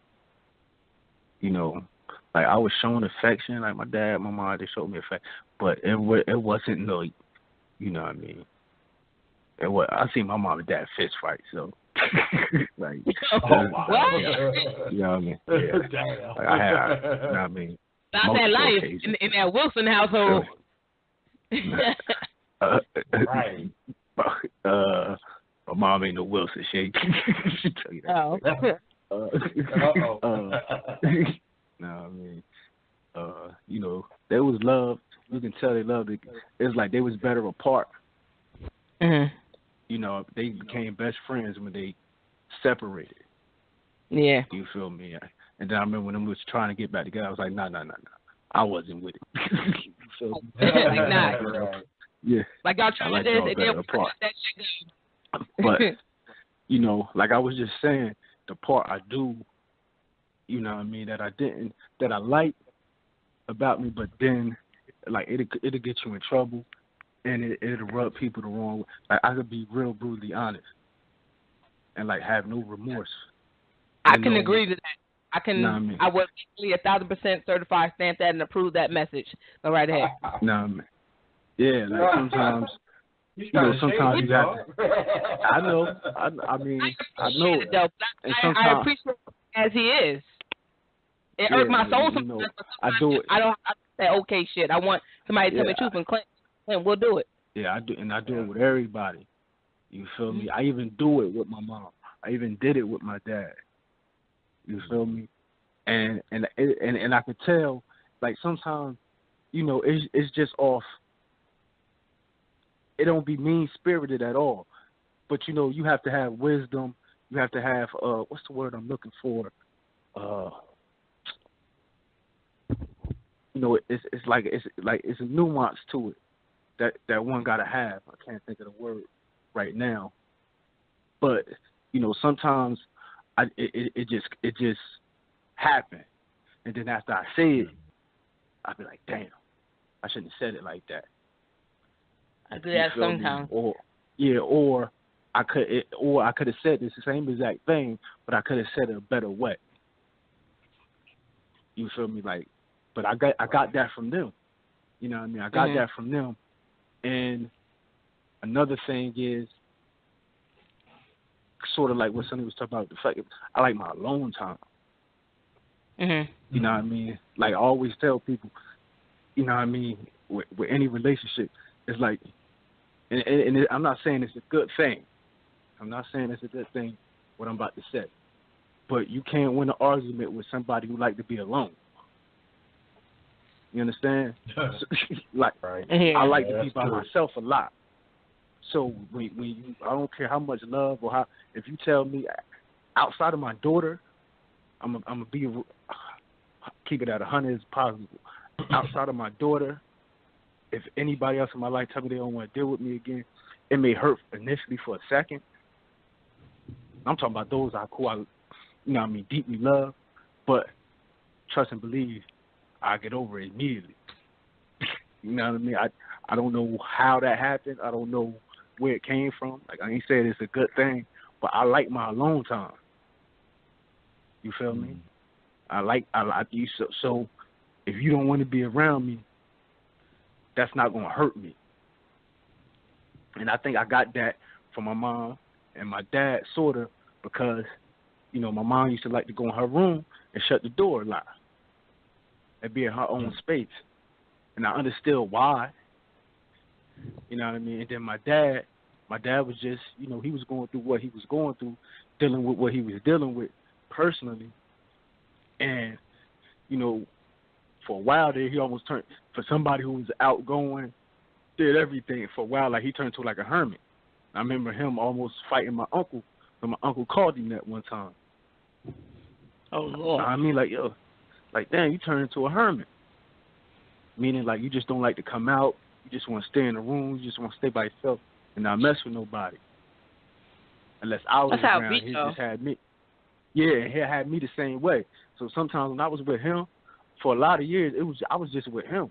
Like I was shown affection, like my dad, my mom, they showed me affection, but it wasn't no, you know what I mean. I see my mom and dad fist fight, so like, what? You know what I mean? Yeah. Damn. Like, you know what I mean? That's that life in that Wilson household. Right. My mom ain't no Wilson. She tell you that. No, I mean, there was love. You can tell they loved it. It's like they was better apart. Mm-hmm. They became best friends when they separated. Yeah. You feel me? And then I remember when them was trying to get back together, I was like, no. I wasn't with it. So, like, nah. Yeah. Like y'all trying to do it, they'll apart. that shit go. But, like I was just saying, the part I do, you know what I mean, that I like about me, but then, like, it'll get you in trouble, and it'll rub people the wrong way. Like, I could be real brutally honest and, like, have no remorse. I can agree to that. I can. Nah, I mean, I would 1,000% certify, stamp that, and approve that message. Go right ahead. Nah, man. Yeah, like sometimes, sometimes you got. I know. I mean, I know. It, though. I appreciate it as he is. It hurt my soul sometimes. I do it. I don't say okay shit. I want somebody to tell me the truth, and Clint, we'll do it. Yeah, I do, and I do it with everybody. You feel me? I even do it with my mom. I even did it with my dad. You feel me? And I could tell, like sometimes, it's just off. It don't be mean spirited at all, but you have to have wisdom. You have to have what's the word I'm looking for? It's like it's a nuance to it that one gotta have. I can't think of the word right now, but sometimes it just happened, and then after I say it, I'd be like, damn, I shouldn't have said it like that. I do that sometimes. Or I could have said this the same exact thing, but I could have said it a better way. You feel me? Like, but I got that from them. You know what I mean? I got that from them. And another thing is sort of like what Sonny was talking about, the fact that I like my alone time. Mm-hmm. You know what I mean? Like I always tell people, you know what I mean, with any relationship, it's like, and I'm not saying it's a good thing. I'm not saying it's a good thing, what I'm about to say. But you can't win an argument with somebody who like to be alone. You understand? Like, right. I like to be by myself a lot. So when you, I don't care how much love or how, if you tell me outside of my daughter, I'm gonna be keep it at 100 as possible. Outside of my daughter, if anybody else in my life tell me they don't want to deal with me again, it may hurt initially for a second. I'm talking about those who I, deeply love, but trust and believe, I get over it immediately. You know what I mean? I don't know how that happened. I don't know where it came from. Like I ain't saying it's a good thing, but I like my alone time. You feel me? I like you. So if you don't want to be around me, that's not gonna hurt me. And I think I got that from my mom and my dad, sorta, because my mom used to like to go in her room and shut the door a lot and be in her own space. And I understood why. You know what I mean? And then my dad, My dad was just, you know, he was going through what he was going through, dealing with what he was dealing with personally. And, you know, for a while there, he almost turned, for somebody who was outgoing, did everything, for a while, like he turned to like a hermit. I remember him almost fighting my uncle, when my uncle called him that one time. Oh, Lord. I mean, like, yo, like, damn, you turned into a hermit. Meaning, like, you just don't like to come out. You just want to stay in the room. You just want to stay by yourself and not mess with nobody. Unless I was That's how around, it he be, though. just had me. Yeah, he had me the same way. So sometimes when I was with him, for a lot of years, I was just with him.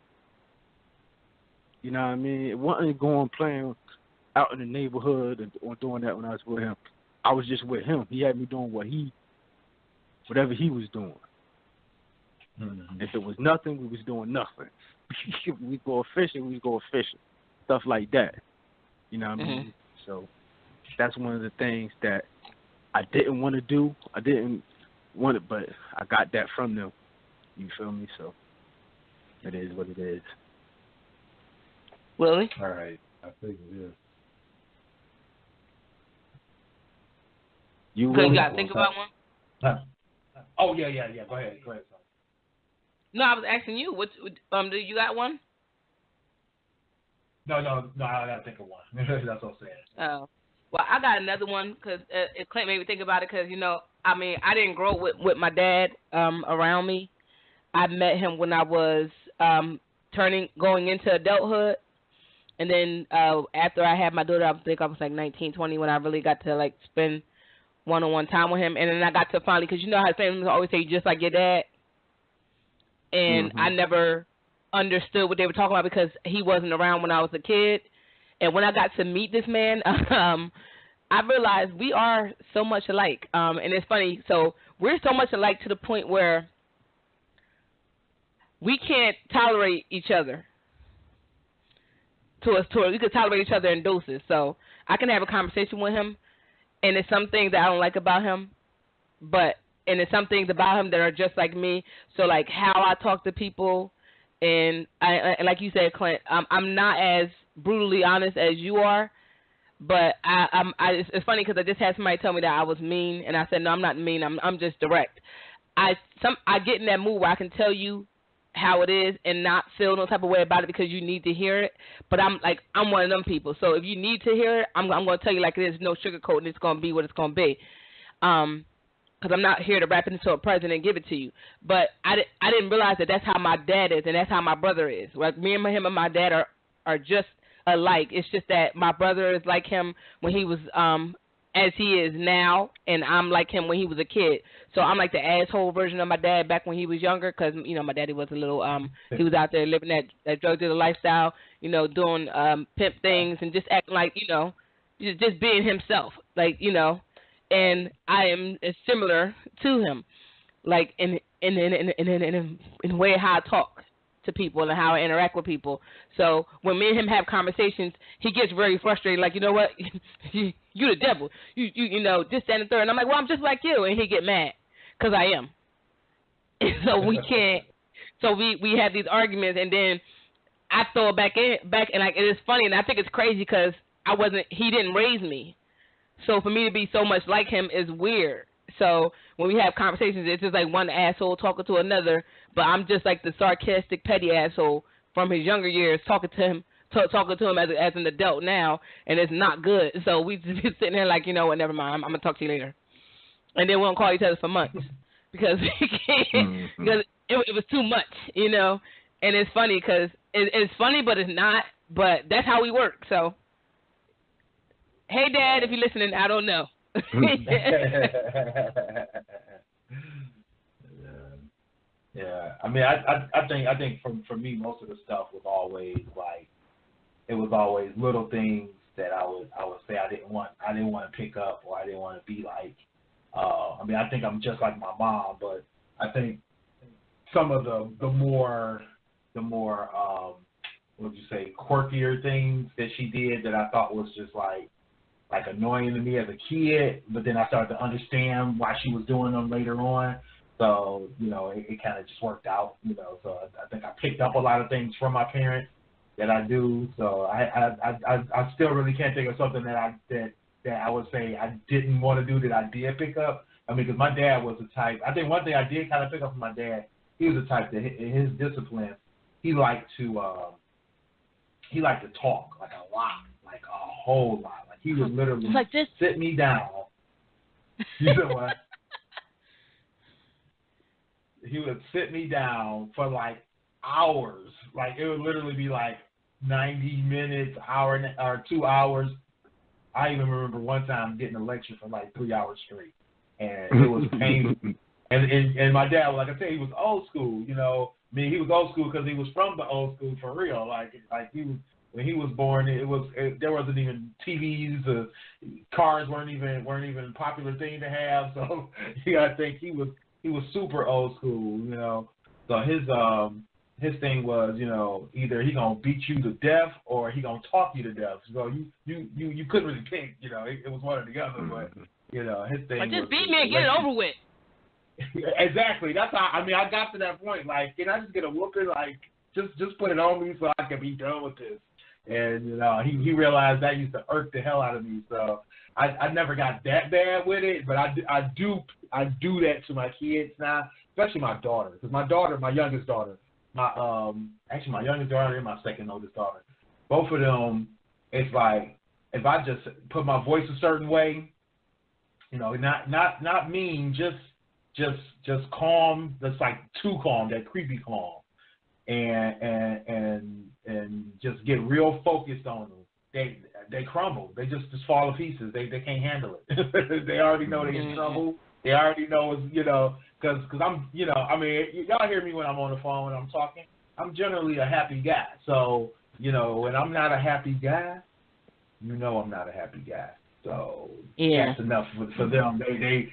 You know what I mean? It wasn't going playing out in the neighborhood or doing that when I was with him. I was just with him. He had me doing whatever he was doing. Mm-hmm. If it was nothing, we was doing nothing. We go fishing, we go fishing. Stuff like that. You know what I mean? So that's one of the things that I didn't want to do. I didn't want it, but I got that from them. You feel me? So it is what it is. Willie? All right. I think it is. You got to think about one? Oh, yeah. Go ahead. Sorry. No, I was asking you. Do you got one? No, I got to think of one. That's what I'm saying. Oh. Well, I got another one because Clint made me think about it because, you know, I mean, I didn't grow up with my dad around me. I met him when I was going into adulthood. And then after I had my daughter, I think I was like 19, 20 when I really got to, like, spend one-on-one time with him. And then I got to finally, because you know how families always say, just like your dad. And I never understood what they were talking about because he wasn't around when I was a kid. And when I got to meet this man, I realized we are so much alike. And it's funny. So we're so much alike to the point where we can't tolerate each other. We could tolerate each other in doses. So I can have a conversation with him, and there's some things that I don't like about him, and there's some things about him that are just like me. So, like, how I talk to people, and like you said, Clint, I'm not as brutally honest as you are, but it's funny because I just had somebody tell me that I was mean, and I said, no, I'm not mean. I'm just direct. I get in that mood where I can tell you how it is and not feel no type of way about it because you need to hear it. But I'm one of them people. So if you need to hear it, I'm going to tell you like it is, no sugarcoating. It's going to be what it's going to be. Because I'm not here to wrap it into a present and give it to you. But I didn't realize that that's how my dad is and that's how my brother is. Like me and him and my dad are just alike. It's just that my brother is like him when he was as he is now, and I'm like him when he was a kid. So I'm like the asshole version of my dad back when he was younger because, you know, my daddy was a little, he was out there living that drug dealer lifestyle, you know, doing pimp things and just acting like, you know, just being himself, like, you know, and I am similar to him, like in the way how I talk to people and how I interact with people. So when me and him have conversations, he gets very frustrated, like, you know what, you the devil, you know, this, that, and the third. And I'm like, well, I'm just like you. And he get mad because I am. And so we can't, so we have these arguments, and then I throw it back, and like, it is funny, and I think it's crazy because he didn't raise me. So for me to be so much like him is weird. So when we have conversations, it's just like one asshole talking to another, but I'm just like the sarcastic, petty asshole from his younger years talking to him as an adult now, and it's not good. So we just be sitting there like, you know what, never mind, I'm going to talk to you later. And then we don't call each other for months because we can't, because it was too much, you know. And it's funny because it's funny, but it's not, but that's how we work. So, hey, Dad, if you're listening, I don't know. Yeah. I mean, I think for me, most of the stuff was always like, it was always little things that I would say I didn't want to pick up, or I didn't want to be like. I mean, I think I'm just like my mom, but I think some of the more what would you say, quirkier things that she did that I thought was just like annoying to me as a kid, but then I started to understand why she was doing them later on. So, you know, it kind of just worked out, you know. So I think I picked up a lot of things from my parents, that I do. So I still really can't think of something that I would say I didn't want to do that I did pick up. I mean, because my dad was the type. I think one thing I did kind of pick up from my dad, he was the type that in his discipline, he liked to talk like a lot, like a whole lot. Like he would literally like this. sit me down. You know what? He would sit me down for like hours. Like it would literally be like 90 minutes, hour or 2 hours. I even remember one time getting a lecture for like 3 hours straight, and it was painful. and my dad, like I said, he was old school. You know, I mean, he was old school because he was from the old school for real. Like he was when he was born. There wasn't even TVs. Cars weren't even a popular thing to have. So yeah, I think he was super old school. You know, so his thing was, you know, either he gonna beat you to death or he gonna talk you to death. So you couldn't really pick, you know, it was one or the other. But you know, his thing like, was just beat me and get it over with. Exactly. That's how. I mean, I got to that point. Like, can I just get a whooping? Like, just put it on me so I can be done with this. And you know, he realized that used to irk the hell out of me. So I never got that bad with it, but I do that to my kids now, especially my daughter, because my youngest daughter. My youngest daughter and my second oldest daughter, both of them, it's like if I just put my voice a certain way, you know, not mean, just calm. That's like too calm, that creepy calm, and just get real focused on them. They crumble. They just fall to pieces. They can't handle it. They already know they're in trouble. They already know, you know. Because I'm, you know, I mean, y'all hear me when I'm on the phone when I'm talking. I'm generally a happy guy. So, you know, when I'm not a happy guy, you know I'm not a happy guy. So that's enough for them. They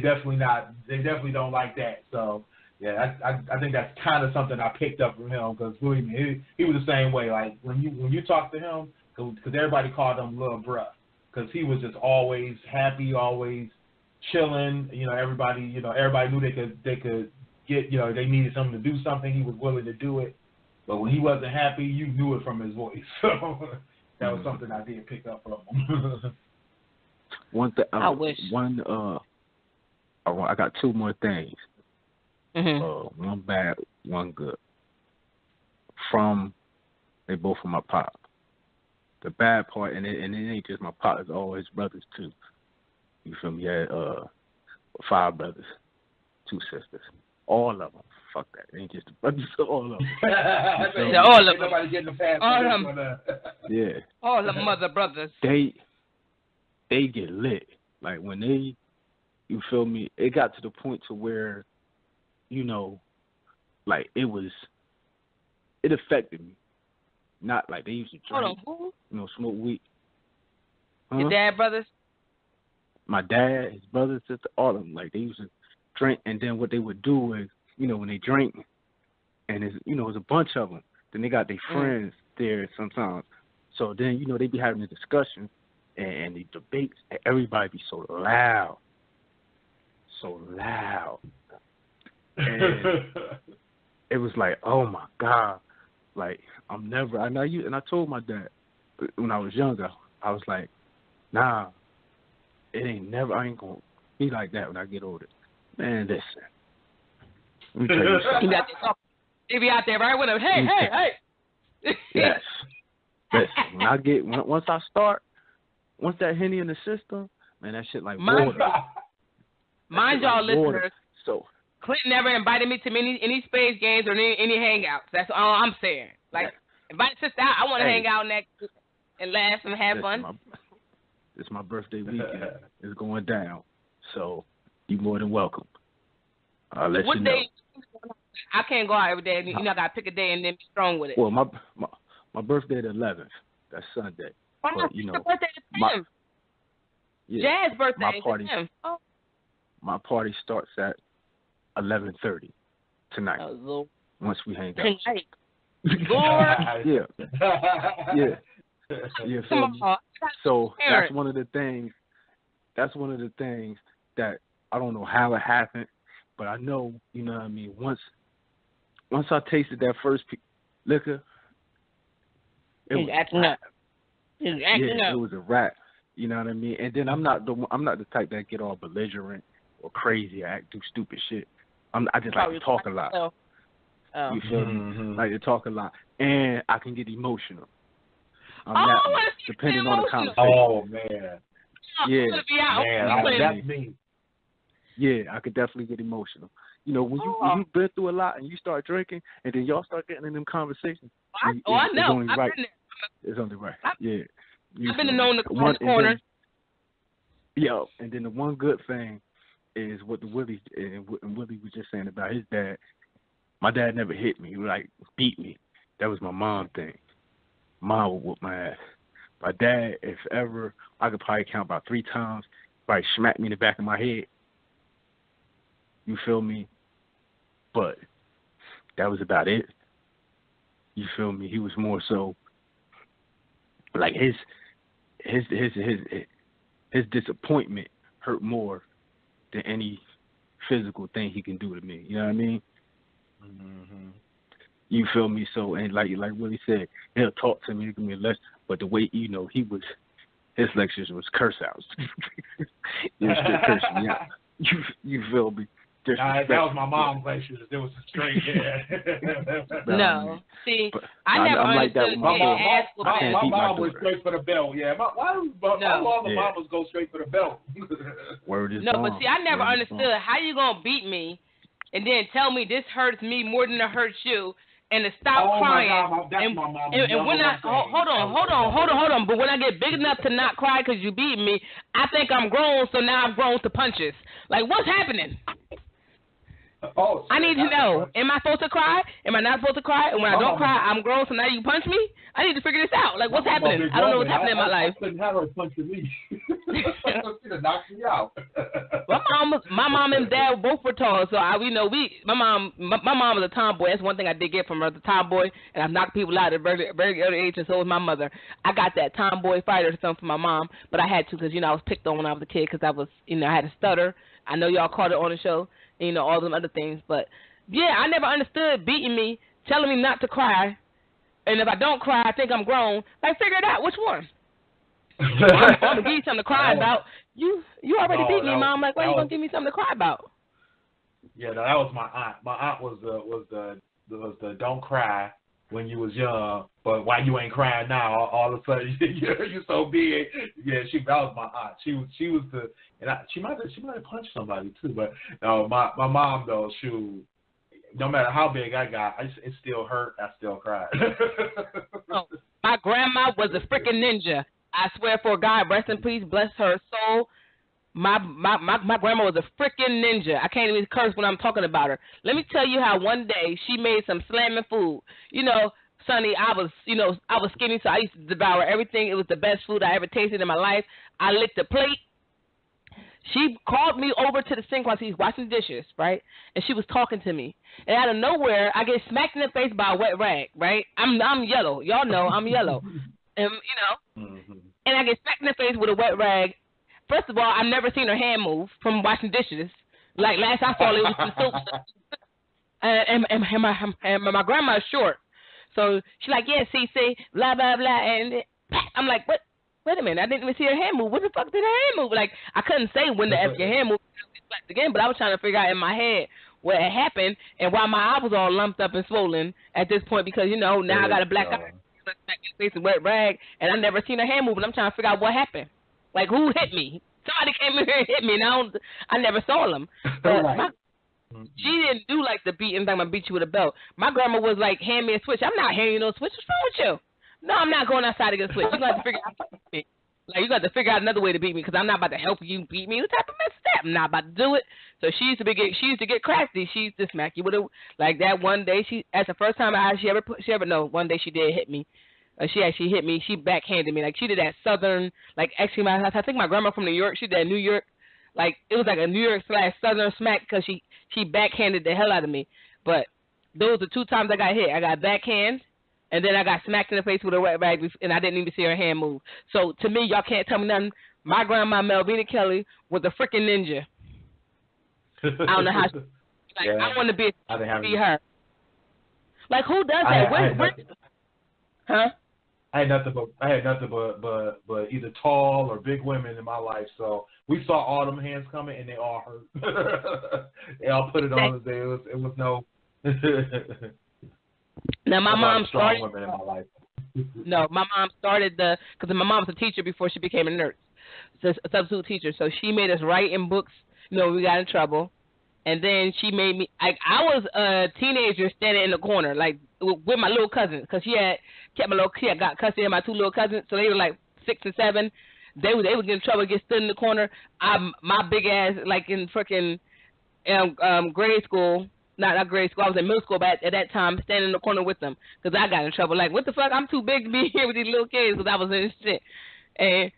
definitely not. They definitely don't like that. So yeah, I think that's kind of something I picked up from him. Because believe me, he was the same way. Like when you talk to him, because everybody called him Little Bruh, because he was just always happy, always chilling, you know, everybody knew they could get, you know, they needed something to do something, he was willing to do it. But when he wasn't happy, you knew it from his voice. So that was something I did pick up from him. I wish. I got two more things. Mm-hmm. One bad, one good. They both from my pop. The bad part, and it ain't just my pop, it's all his brothers too. You feel me? He had 5 brothers, 2 sisters. All of them. Fuck that. It ain't just the brothers, all of them. All of them. Nobody getting the pass. All of them. Yeah. All the mother brothers. They get lit. Like when they, you feel me? It got to the point to where, you know, like it affected me. Not like they used to drink, Hold on, you know, smoke weed. Your dad brothers? My dad, his brothers, sister, all of them, like they used to drink, and then what they would do is, you know, when they drink, and it's, you know, there's a bunch of them, then they got their friends there sometimes. So then, you know, they be having the discussion and the debates, and everybody be so loud. And it was like, oh my God, like I told my dad when I was younger, I was like, nah. I ain't gonna be like that when I get older. Man, listen. Let me tell you something. He be out there right with him. Hey. Yes. Listen, once that Henny in the system, man, that shit like water. Mind y'all, like listeners. So Clinton never invited me to any Spades games or any hangouts. That's all I'm saying. Like, invite sister out. I want to hang out and laugh and have fun. It's my birthday weekend. It's going down. So you're more than welcome. I'll let you know. What day? I can't go out every day. You know, I got to pick a day and then be strong with it. Well, my birthday the 11th. That's Sunday. But, you know, birthday to him. Jazz's birthday to him. Oh. My party starts at 11:30 tonight. Once we hang out. Tonight. Yeah. Yeah, so that's one of the things. That's one of the things that I don't know how it happened, but I know, you know what I mean. Once I tasted that first liquor, He's acting up. He's acting up. It was a rap. You know what I mean? And then I'm not the type that get all belligerent or crazy or do stupid shit. I just like to talk a lot. You feel me? Like to talk a lot, and I can get emotional. Depending on the conversation. Oh man. Yeah. Man, that's me. Yeah, I could definitely get emotional. You know, when you've been through a lot and you start drinking, and then y'all start getting in them conversations. I know. It's only I've right. been there. It's only right. Yeah. I've been known to come in the corner. And then the one good thing is what Willie was just saying about his dad. My dad never hit me, like beat me. That was my mom thing. Mom would whoop my ass. My dad, if ever, I could probably count about 3 times, probably smack me in the back of my head. You feel me? But that was about it. You feel me? He was more so like his disappointment hurt more than any physical thing he can do to me. You know what I mean? Mm-hmm. You feel me? So, and like Willie said, he'll talk to me, give me a lesson, but the way, you know, his lectures was curse outs. He was straight cursing me out. You feel me? That was my mom's lectures. It was straight, No. See, but I never like that understood my mom was straight for the belt. Yeah, why do all the mamas go straight for the belt? Word is no, on. but see, I never understood how you gonna beat me and then tell me this hurts me more than it hurts you, and to stop crying. My God, that's my mom. And when I hold on, but when I get big enough to not cry because you beat me, I think I'm grown, so now I've grown to punches. Like, what's happening? I need to know. Am I supposed to cry? Am I not supposed to cry? And when I don't cry, I'm grown, so now you punch me? I need to figure this out. Like, what's happening? I don't know what's happening in my life. I couldn't have her punching me. She'd have knocked me out. My mom and dad both were tall, so my mom was a tomboy. That's one thing I did get from her, the tomboy, and I've knocked people out at a very, very early age, and so was my mother. I got that tomboy fighter something from my mom, but I had to because, I was picked on when I was a kid because I was, I had a stutter. I know y'all caught it on the show. All them other things. But, yeah, I never understood beating me, telling me not to cry. And if I don't cry, I think I'm grown. Like, figure it out. Which one? I'm going to give you something to cry about. You already beat me, Mom. Like, why are you going to give me something to cry about? Yeah, no, that was my aunt. My aunt was the don't cry when you was young, but why you ain't crying now? All of a sudden you're so big. Yeah, that was my aunt. She was the, and she might have punched somebody too. But no, my mom though, no matter how big I got, it still hurt. I still cried. My grandma was a freaking ninja. I swear for God, rest in peace, bless her soul. My grandma was a freaking ninja. I can't even curse when I'm talking about her. Let me tell you how one day she made some slamming food. Sonny, I was skinny, so I used to devour everything. It was the best food I ever tasted in my life. I licked the plate. She called me over to the sink while she was washing dishes, right? And she was talking to me. And out of nowhere, I get smacked in the face by a wet rag, right? I'm yellow. Y'all know I'm yellow. And, Mm-hmm. And I get smacked in the face with a wet rag. First of all, I've never seen her hand move from washing dishes. Like, last I saw it was some soap. And my grandma's short. So she's like, yeah, see, blah, blah, blah. And I'm like, what? Wait a minute, I didn't even see her hand move. What the fuck did her hand move? Like, I couldn't say when the F your hand moved again, but I was trying to figure out in my head what had happened and why my eye was all lumped up and swollen at this point because, now I got a black eye, face a wet rag, and I never seen her hand move, and I'm trying to figure out what happened. Like, who hit me? Somebody came in here and hit me, and I never saw them. But she didn't do like the beating thing. I'm gonna beat you with a belt. My grandma was like, hand me a switch. I'm not handing you no switch. What's wrong with you? No, I'm not going outside to get a switch. You're going to have to figure out how to beat me. Like, you got to figure out another way to beat me because I'm not about to help you beat me. What type of mess is that? I'm not about to do it. So she used to get crafty. She used to smack you with it. Like that one day, that's the first time one day she did hit me. She actually hit me. She backhanded me. Like, she did that southern, like, actually, I think my grandma from New York, she did that New York. Like, it was like a New York / southern smack because she backhanded the hell out of me. But those are 2 times I got hit. I got backhand. And then I got smacked in the face with a wet rag, and I didn't even see her hand move. So, to me, y'all can't tell me nothing. My grandma, Melvina Kelly, was a freaking ninja. I don't know how she, I want to be her. Like, who does that? Huh? I had nothing but either tall or big women in my life. So we saw all them hands coming, and they all hurt. They all put it on us. It was no. Now my mom started. Women in my life. No, my mom started because my mom was a teacher before she became a nurse, so a substitute teacher. So she made us write in books. We got in trouble, and then she made me. I was a teenager standing in the corner, like with my little cousins, because she had got custody of my two little cousins, so they were like 6 and 7. They would get in trouble, get stood in the corner. My big ass, like in freaking grade school. Not grade school. I was in middle school, but at that time, standing in the corner with them because I got in trouble. Like, what the fuck? I'm too big to be here with these little kids because I was in shit. And,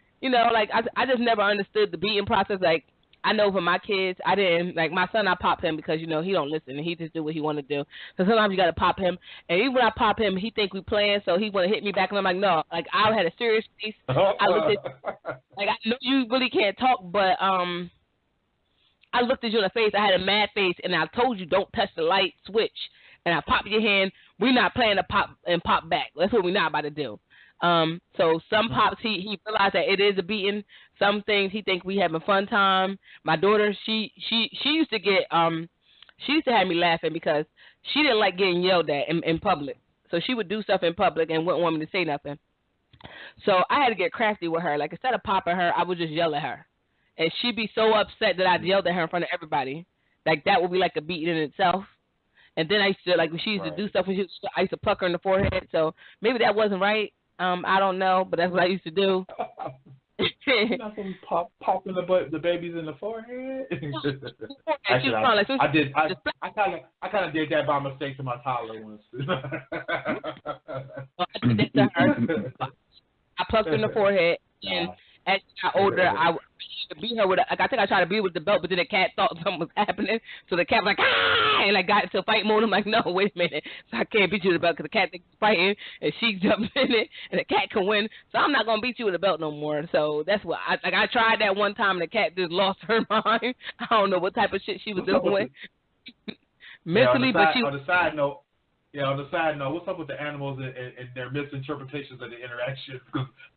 like, I just never understood the beating process. Like, I know for my kids, I didn't. Like, my son, I pop him because, he don't listen and he just do what he want to do. So sometimes you got to pop him. And even when I pop him, he think we playing, so he want to hit me back. And I'm like, no. Like, I had a serious face. I looked at, like, I know you really can't talk, but, I looked at you in the face. I had a mad face, and I told you don't touch the light switch. And I popped your hand. We're not playing to pop and pop back. That's what we're not about to do. So some pops, he realized that it is a beating. Some things he think we having fun time. My daughter, she used to get she used to have me laughing because she didn't like getting yelled at in public. So she would do stuff in public and wouldn't want me to say nothing. So I had to get crafty with her. Like instead of popping her, I would just yell at her. And she'd be so upset that I yelled at her in front of everybody. Like, that would be like a beating in itself. And then I used to, like, when she used to do stuff, I used to pluck her in the forehead. So maybe that wasn't right. I don't know, but that's what I used to do. You're not going to popping the babies in the forehead? Actually, I kind of did that by mistake to my toddler once. I did that to her. I plucked her in the forehead. And as she got older, I beat her with I think I tried to beat her with the belt, but then the cat thought something was happening. So the cat was like, ah! And I got into fight mode. I'm like, no, wait a minute. So I can't beat you with the belt because the cat thinks she's fighting, and she jumps in it, and the cat can win. So I'm not going to beat you with a belt no more. So that's what I tried that one time, and the cat just lost her mind. I don't know what type of shit she was doing mentally, but she. On the side note, what's up with the animals and their misinterpretations of the interaction?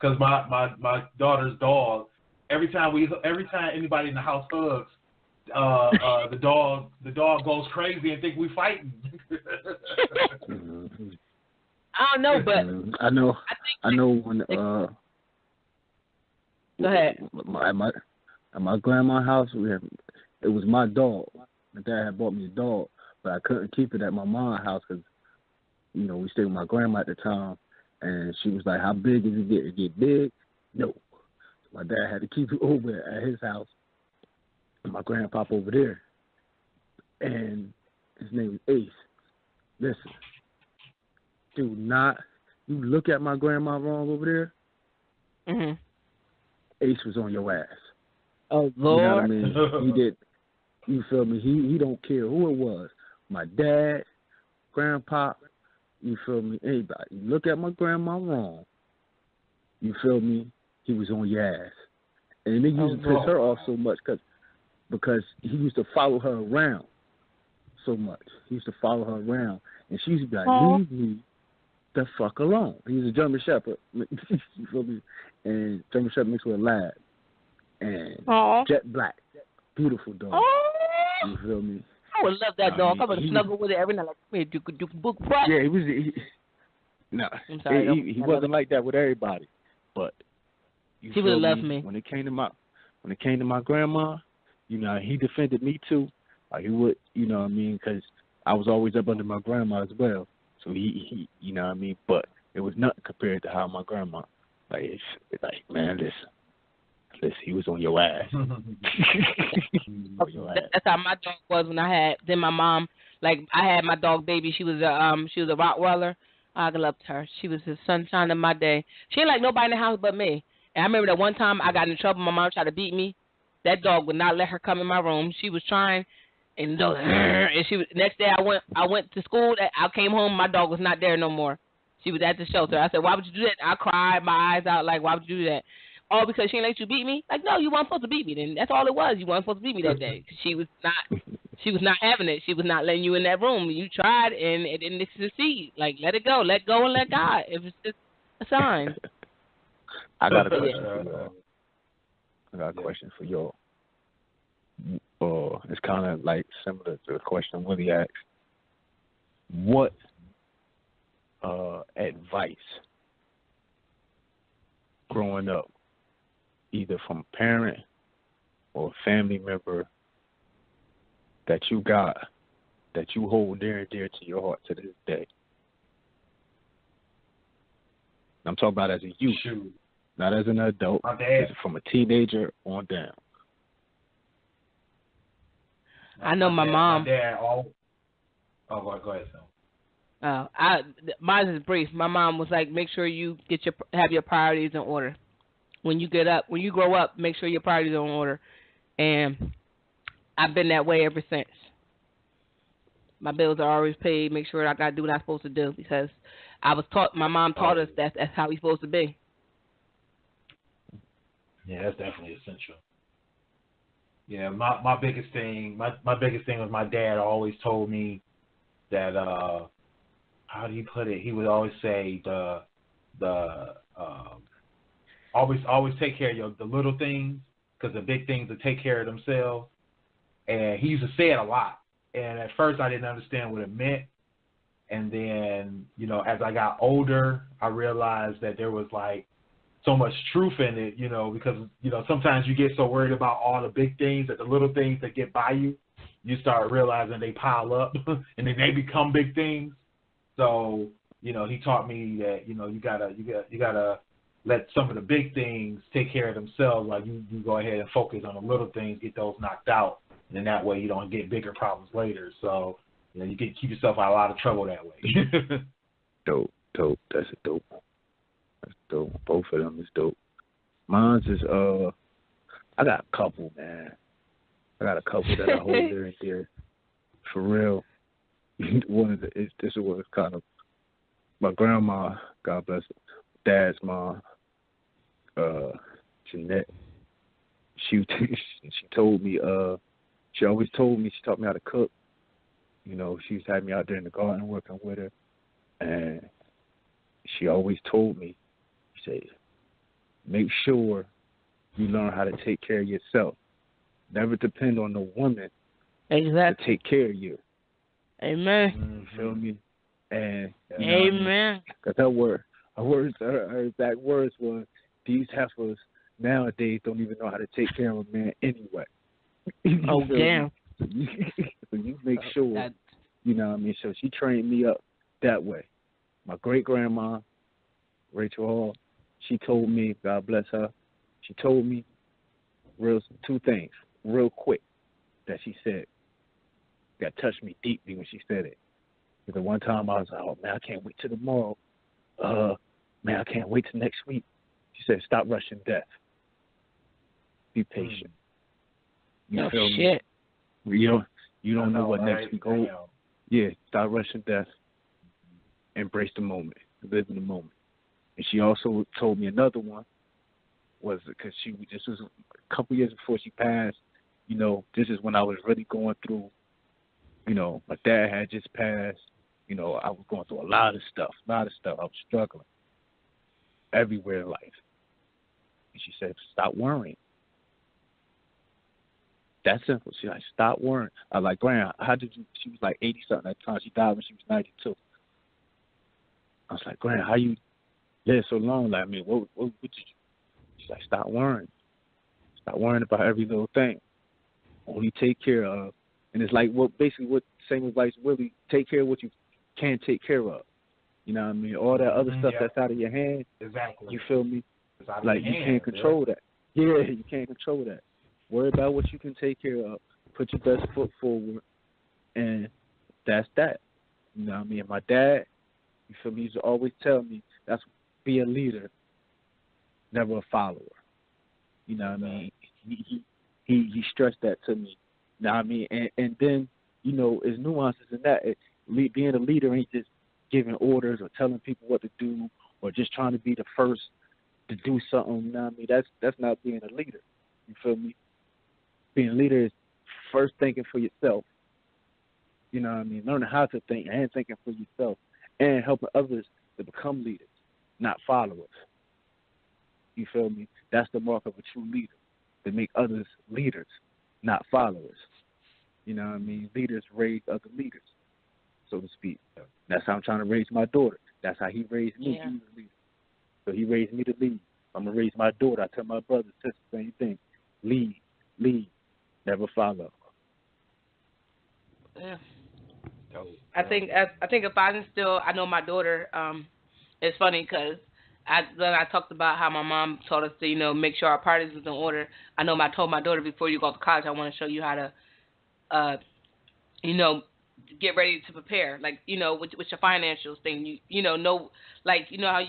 Because my daughter's dog, every time anybody in the house hugs, the dog goes crazy and think we fighting. I don't know, but I know when go ahead. At my grandma's house, it was my dog. My dad had bought me a dog, but I couldn't keep it at my mom's house because we stayed with my grandma at the time, and she was like, "How big does it get? It get big?" No. My dad had to keep it over at his house. And my grandpop over there, and his name is Ace. Listen, do not you look at my grandma wrong over there. Mhm. Ace was on your ass. Oh Lord. You know what I mean? He did. You feel me? He don't care who it was. My dad, grandpa. You feel me? Anybody. You look at my grandma wrong. You feel me? He was on your ass. And it used to piss her off so much because he used to follow her around so much. He used to follow her around. And she used to be like, leave me the fuck alone. He was a German Shepherd. You feel me? And German Shepherd mixed with a lab. And jet black. Beautiful dog. You feel me? I would love that dog. I would snuggle with it every night. Like, book what? Yeah, he wasn't like that with everybody, but he would have loved me. When it came to my grandma, he defended me too. Like he would, you know what I mean? Because I was always up under my grandma as well. So he, you know what I mean? But it was nothing compared to how my grandma. Like it's like, man, listen, he was on your ass. That's how my dog was when I had. Then my mom, like I had my dog baby. She was a Rottweiler. I loved her. She was the sunshine of my day. She ain't like nobody in the house but me. And I remember that one time I got in trouble. My mom tried to beat me. That dog would not let her come in my room. She was trying, and she was. Next day I went to school. I came home. My dog was not there no more. She was at the shelter. I said, "Why would you do that?" I cried my eyes out. Like, "Why would you do that?" All because she didn't let you beat me? Like, no, you weren't supposed to beat me then. That's all it was. You weren't supposed to beat me that day. She was not having it. She was not letting you in that room. You tried, and it didn't succeed. Like, let it go. Let go and let God. It was just, Signs. I got a Yeah. question for y'all. I got a question for y'all. It's kind of like similar to the question Willie asked. What advice growing up, either from a parent or a family member, that you got, that you hold near and dear to your heart to this day? I'm talking about as a youth, not as an adult. My dad. From a teenager on down. I know my mom. My dad. Go ahead, Sam. Mine is brief. My mom was like, make sure you have your priorities in order. When you grow up, make sure your priorities are in order. And I've been that way ever since. My bills are always paid. Make sure I got to do what I'm supposed to do because I was taught. My mom taught us that's how we're supposed to be. Yeah, that's definitely essential. Yeah, my biggest thing was my dad always told me that how do you put it? He would always say always take care of the little things because the big things will take care of themselves. And he used to say it a lot. And at first I didn't understand what it meant. And then, as I got older, I realized that there was like so much truth in it, because, sometimes you get so worried about all the big things that the little things that get by you start realizing they pile up and then they become big things. So, he taught me that, you gotta let some of the big things take care of themselves. Like you go ahead and focus on the little things, get those knocked out. And then that way you don't get bigger problems later. So, you can keep yourself out of a lot of trouble that way. Dope. That's dope. That's dope. Both of them is dope. Mine's is I got a couple, man. I got a couple that I hold near and dear. For real. This was kind of my grandma, God bless her, Dad's mom, Jeanette. She told me, she always told me, she taught me how to cook. She used to have me out there in the garden working with her. And she always told me, she said, make sure you learn how to take care of yourself. Never depend on the woman to take care of you. Amen. You feel me? And amen. Because her exact words was, these heifers nowadays don't even know how to take care of a man anyway. Oh, damn. So you make sure, So she trained me up that way. My great-grandma, Rachel Hall, she told me, God bless her, she told me two things real quick that she said that touched me deeply when she said it. Because one time I was like, oh, man, I can't wait till tomorrow. Man, I can't wait till next week. She said, stop rushing death. Be patient. You feel shit. Me? You don't know what next week holds. Yeah, stop rushing death. Embrace the moment. Live in the moment. And she also told me another one was because this was a couple years before she passed. This is when I was really going through. My dad had just passed. I was going through a lot of stuff. I was struggling everywhere in life. And she said, stop worrying. That's simple. She's like, stop worrying. I was like, Graham, how did you? She was like 80-something at the time. She died when she was 92. I was like, Graham, how you live so long? Like, what did you? She's like, stop worrying. Stop worrying about every little thing. Only take care of. And it's like, same advice, Willie, take care of what you can take care of. You know what I mean? All that other stuff that's out of your hand. Exactly. You feel me? Like, you can't control that. Yeah, you can't control that. Worry about what you can take care of. Put your best foot forward. And that's that. You know what I mean? And my dad, you feel me, he used to always tell me, be a leader, never a follower. You know what I mean? He stressed that to me. You know what I mean? And then, there's nuances in that. Being a leader ain't just giving orders or telling people what to do or just trying to be the first to do something. You know what I mean? That's not being a leader. You feel me? Being a leader is first thinking for yourself. You know what I mean? Learning how to think and thinking for yourself and helping others to become leaders. not followers. You feel me? That's the mark of a true leader, to make others leaders, not followers. You know what I mean? Leaders raise other leaders, so to speak. That's how I'm trying to raise my daughter. That's how he raised me. Yeah. He was a leader. So he raised me to lead. I'm going to raise my daughter. I tell my brothers the same thing. Lead, never follow. Yeah. I think if I instill, I know my daughter. It's funny because I talked about how my mom taught us to, you know, make sure our parties was in order. I told my daughter, before you go to college, I want to show you how to, you know, get ready to prepare, like, you know, with your financials thing. You know, like, you know how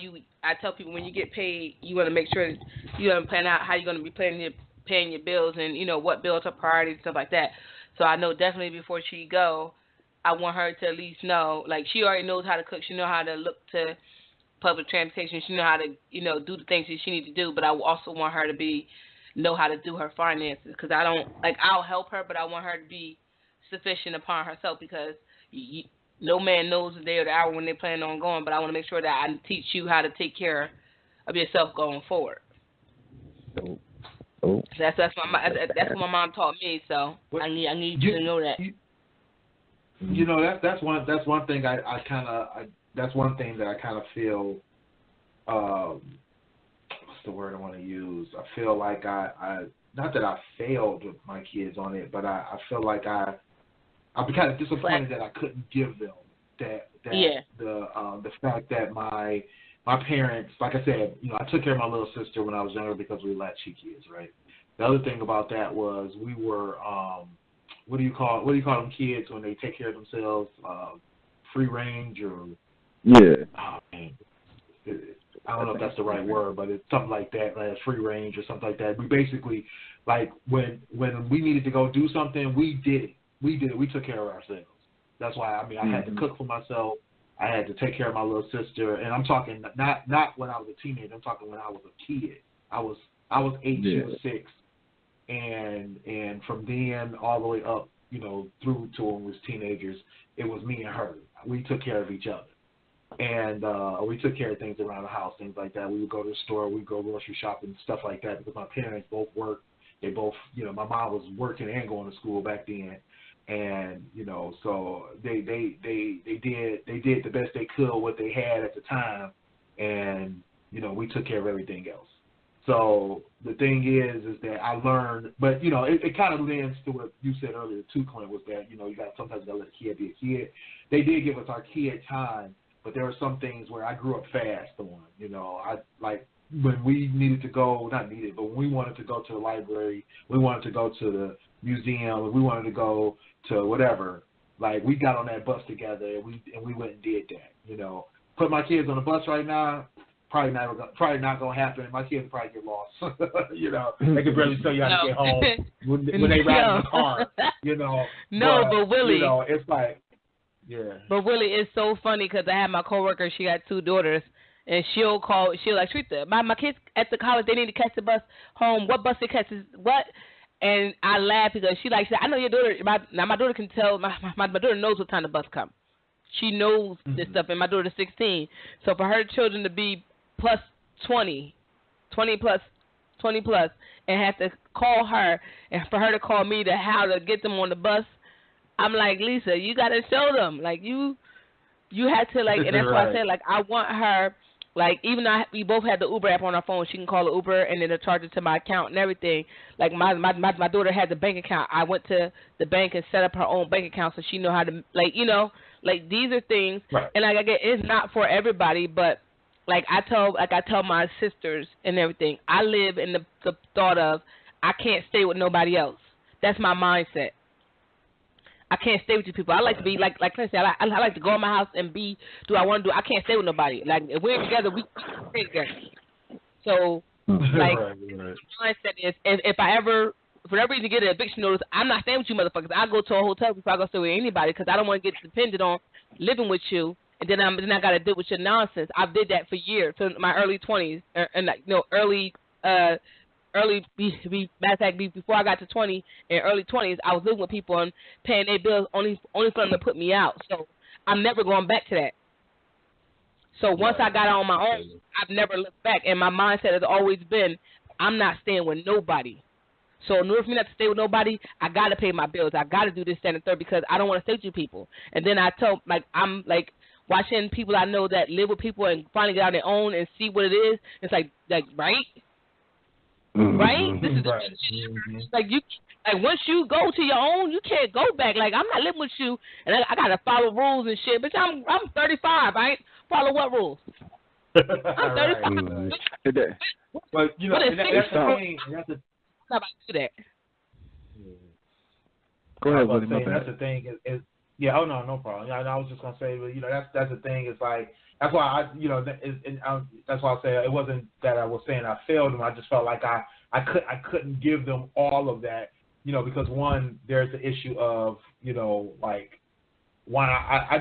I tell people when you get paid, you want to make sure that you want to plan out how you're going to be paying your bills, and, you know, what bills are priorities and stuff like that. So I know definitely before she go, I want her to at least know, like, she already knows how to cook. She knows how to look to public transportation. She knows how to, you know, do the things that she needs to do. But I also want her to know how to do her finances, because I'll help her, but I want her to be sufficient upon herself, because no man knows the day or the hour when they plan on going. But I want to make sure that I teach you how to take care of yourself going forward. Oh. That's what my mom taught me. So I need you to know that. You know, that's one thing that's one thing that I kind of feel. What's the word I want to use? I feel like I not that I failed with my kids on it, but I feel like I'm kind of disappointed that I couldn't give them the fact that my parents, like I said, you know, I took care of my little sister when I was younger because we were latchkey kids, right? The other thing about that was we were what do you call them kids when they take care of themselves? Free range or oh man, I don't know if that's the right word, but it's something like that, like free range or something like that. We basically, like, when we needed to go do something, we did it. We took care of ourselves. That's why, I mean, I had to cook for myself. I had to take care of my little sister, and I'm talking not when I was a teenager. I'm talking when I was a kid. I was 8, she was 6, and from then all the way up, you know, through to when we was teenagers, it was me and her. We took care of each other. And we took care of things around the house, things like that. We would go to the store, we'd go grocery shopping, stuff like that, because my parents both worked. They both, you know, my mom was working and going to school back then. And, you know, so they did the best they could with what they had at the time. And, you know, we took care of everything else. So the thing is that I learned, but, you know, it kind of lends to what you said earlier too, Clint, was that, you know, sometimes you got to let a kid be a kid. They did give us our kid time, but there were some things where I grew up fast on, you know. I like when we needed to go, not needed, but when we wanted to go to the library, we wanted to go to the museum, we wanted to go to whatever, like we got on that bus together and we went and did that, you know. Put my kids on the bus right now, probably not gonna happen. My kids will probably get lost. You know, they can barely tell you how to get home when they ride in the car. You know. But Willie, you know, it's like, yeah. But Willie, it's so funny because I have my coworker. She got 2 daughters, and she'll like, Shrita, my kids at the college, they need to catch the bus home. What bus they catch is what? And I laugh because she like said, I know your daughter. My daughter can tell. My daughter knows what time the bus comes. She knows this stuff, and my daughter's 16. So for her children to be plus 20 plus, and have to call her, and for her to call me to how to get them on the bus, I'm like, Lisa, you got to show them. Like, you had to, like, and that's why I said, like, I want her, like, even though we both had the Uber app on our phone, she can call the Uber and then they'll charge it to my account and everything. Like, my daughter had the bank account. I went to the bank and set up her own bank account so she know how to, like, you know, like, these are things, and, like, again, it's not for everybody, but, like I tell my sisters and everything, I live in the thought of I can't stay with nobody else. That's my mindset. I can't stay with you people. I like to be like I said. I like to go in my house and do what I want to do. I can't stay with nobody. Like if we're together, we stay together. So like mindset is if I ever for whatever reason get an eviction notice, I'm not staying with you motherfuckers. I go to a hotel before I go stay with anybody because I don't want to get dependent on living with you. And then I got to deal with your nonsense. I did that for years, so my early 20s, and early matter of fact, before I got to 20 and early 20s, I was living with people and paying their bills only for them to put me out. So I'm never going back to that. So once I got out on my own, I've never looked back, and my mindset has always been, I'm not staying with nobody. So in order for me not to stay with nobody, I got to pay my bills. I got to do this, that, and the third, because I don't want to stay with you people. And then I tell, like, I'm, like, watching people I know that live with people and finally get on their own and see what it is. It's like right? Mm-hmm. Right? This is Right. like you. Like once you go to your own, you can't go back. Like I'm not living with you, and I gotta follow rules and shit. But I'm 35. I ain't follow what rules? I'm 35. Right. But you know, that's the thing. That's the. How about do that? Go ahead, Willie. My bad. That's the thing. Is yeah. Oh no, no problem. I was just gonna say, but you know, that's the thing. It's like that's why that's why I say it wasn't that I was saying I failed them. I just felt like I couldn't give them all of that. You know, because one, there's the issue of, you know, like, one, I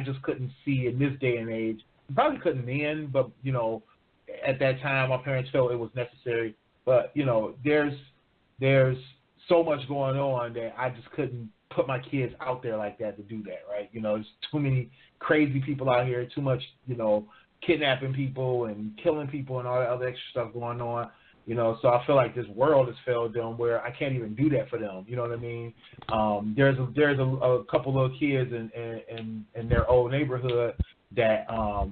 just couldn't see in this day and age, probably couldn't then, but, you know, at that time, my parents felt it was necessary. But, you know, there's so much going on that I just couldn't put my kids out there like that to do that, right? You know, there's too many crazy people out here, too much, you know, kidnapping people and killing people and all that other extra stuff going on. You know, so I feel like this world has failed them where I can't even do that for them. You know what I mean? There's a couple of kids in their old neighborhood that are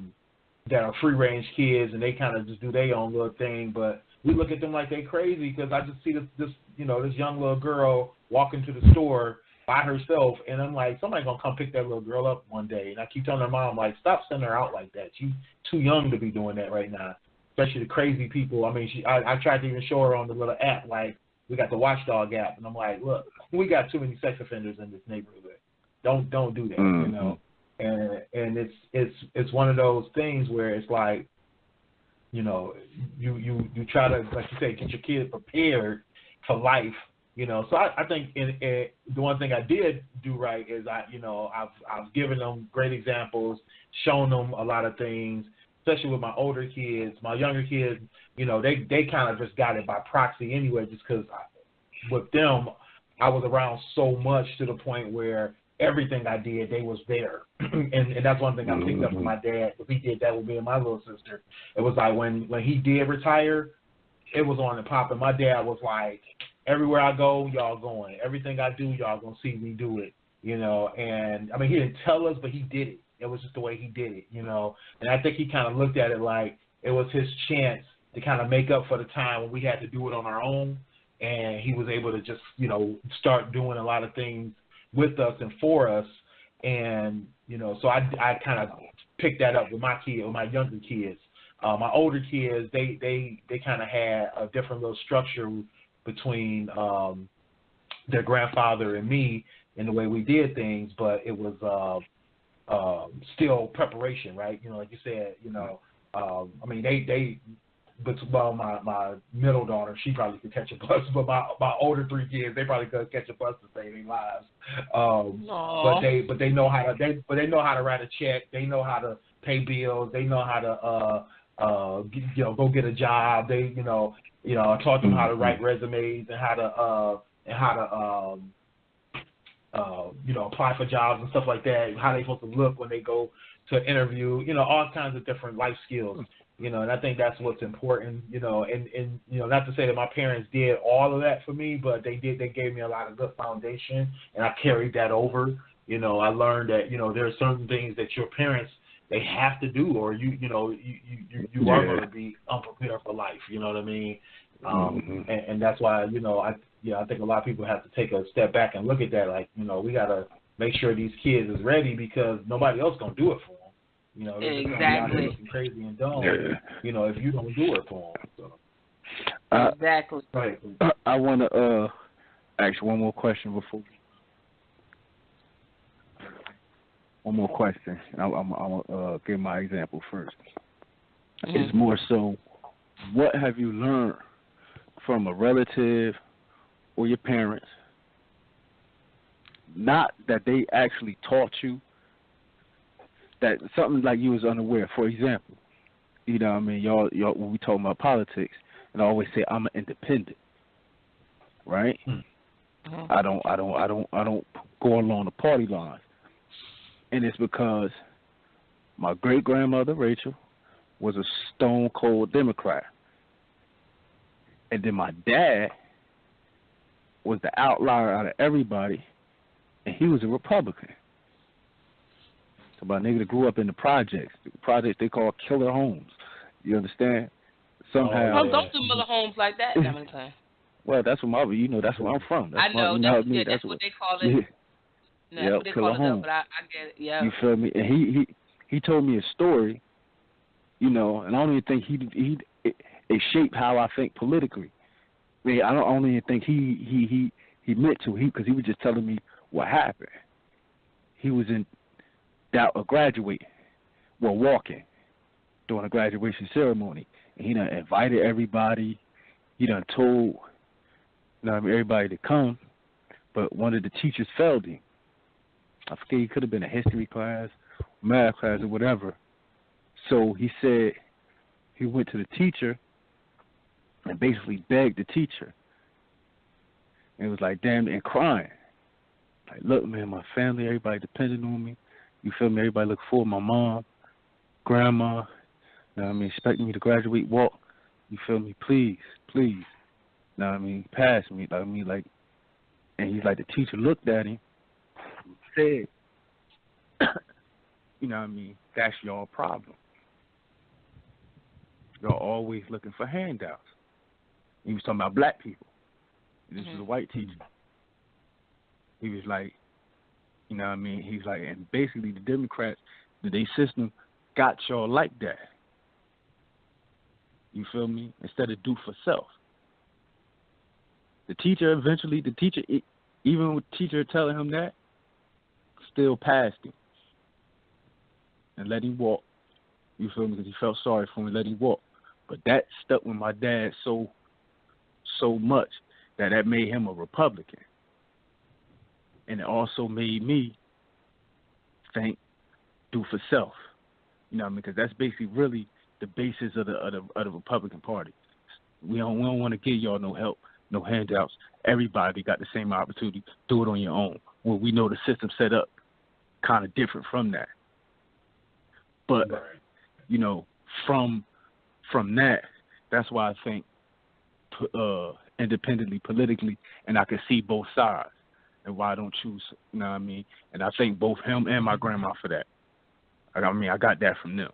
free range kids, and they kind of just do their own little thing. But we look at them like they crazy because I just see this young little girl walking to the store by herself, and I'm like, somebody's gonna come pick that little girl up one day. And I keep telling her mom, like, stop sending her out like that. She's too young to be doing that right now. Especially the crazy people. I mean, I tried to even show her on the little app, like, we got the Watchdog app, and I'm like, look, we got too many sex offenders in this neighborhood. Don't do that, you know. And it's one of those things where it's like, you know, you try to, like you say, get your kid prepared for life, you know. So I think the one thing I did do right is I've given them great examples, shown them a lot of things. Especially with my older kids, my younger kids, you know, they kind of just got it by proxy anyway, just because with them, I was around so much to the point where everything I did, they was there. and that's one thing I picked up from my dad. If he did that with me and my little sister, it was like when he did retire, it was on and popping. My dad was like, everywhere I go, y'all going. Everything I do, y'all going to see me do it, you know. And, I mean, he didn't tell us, but he did it. It was just the way he did it, you know. And I think he kind of looked at it like it was his chance to kind of make up for the time when we had to do it on our own. And he was able to just, you know, start doing a lot of things with us and for us. And, you know, so I kind of picked that up with my younger kids. My older kids, they kind of had a different little structure between their grandfather and me in the way we did things, but it was still preparation, right? You know, like you said, you know, I mean, my middle daughter, she probably could catch a bus, but my older three kids, they probably could catch a bus to save their lives. But they know how to write a check. They know how to pay bills. They know how to go get a job. They I taught them how to write resumes and how to apply for jobs and stuff like that, how they supposed to look when they go to an interview, you know, all kinds of different life skills, you know, and I think that's what's important, you know, and you know, not to say that my parents did all of that for me, but they gave me a lot of good foundation, and I carried that over. You know, I learned that, you know, there are certain things that your parents, they have to do, or you are going to be unprepared for life, you know what I mean? And that's why, you know, I think a lot of people have to take a step back and look at that. Like, you know, we got to make sure these kids is ready because nobody else going to do it for them. You know, they're exactly. looking crazy and dumb, you know, if you don't do it for them. So. Exactly. Right. I want to ask one more question before. One more question. I'm going to give my example first. It's more so, what have you learned from a relative or your parents, not that they actually taught you, that something like you was unaware? For example, you know what I mean, y'all when we talk about politics, and I always say I'm an independent, right? I don't go along the party lines. And it's because My great-grandmother, Rachel, was a stone-cold Democrat. And then my dad was the outlier out of everybody, and he was a Republican. So my nigga that grew up in the projects they call killer homes. You understand? Somehow. Don't do Miller Homes like that, Demington. Well, that's what that's where I'm from. That's what they call it. Yeah, that's what they call it, though, but I get it. Yeah. You feel me? And he told me a story, and I don't even think it shaped how I think politically. I mean, I don't even think he meant to, because he was just telling me what happened. He was in doubt of graduating, walking during a graduation ceremony, and he done invited everybody. He done told everybody to come, but one of the teachers failed him. I forget, he could have been a history class, math class, or whatever. So he said he went to the teacher and basically begged the teacher. And it was like, damn, and crying. Like, look, man, my family, everybody depending on me. You feel me? Everybody look forward. My mom, grandma, expecting me to graduate, walk. You feel me? Please. Pass me. And he's like, the teacher looked at him and said, that's your problem. You're always looking for handouts. He was talking about black people. This was a white teacher. He was like, he's like, and basically the Democrats, their system got y'all like that. You feel me? Instead of do for self. The teacher, even with the teacher telling him that, still passed him and let him walk. You feel me? Because he felt sorry for him and let him walk. But that stuck with my dad so much that made him a Republican. And it also made me think, do for self. Because that's basically really the basis of the Republican Party. We don't want to give y'all no help, no handouts. Everybody got the same opportunity. Do it on your own. Well, we know the system set up kind of different from that. But from that, that's why I think independently, politically, and I can see both sides, and why I don't choose. And I thank both him and my grandma for that. I got that from them.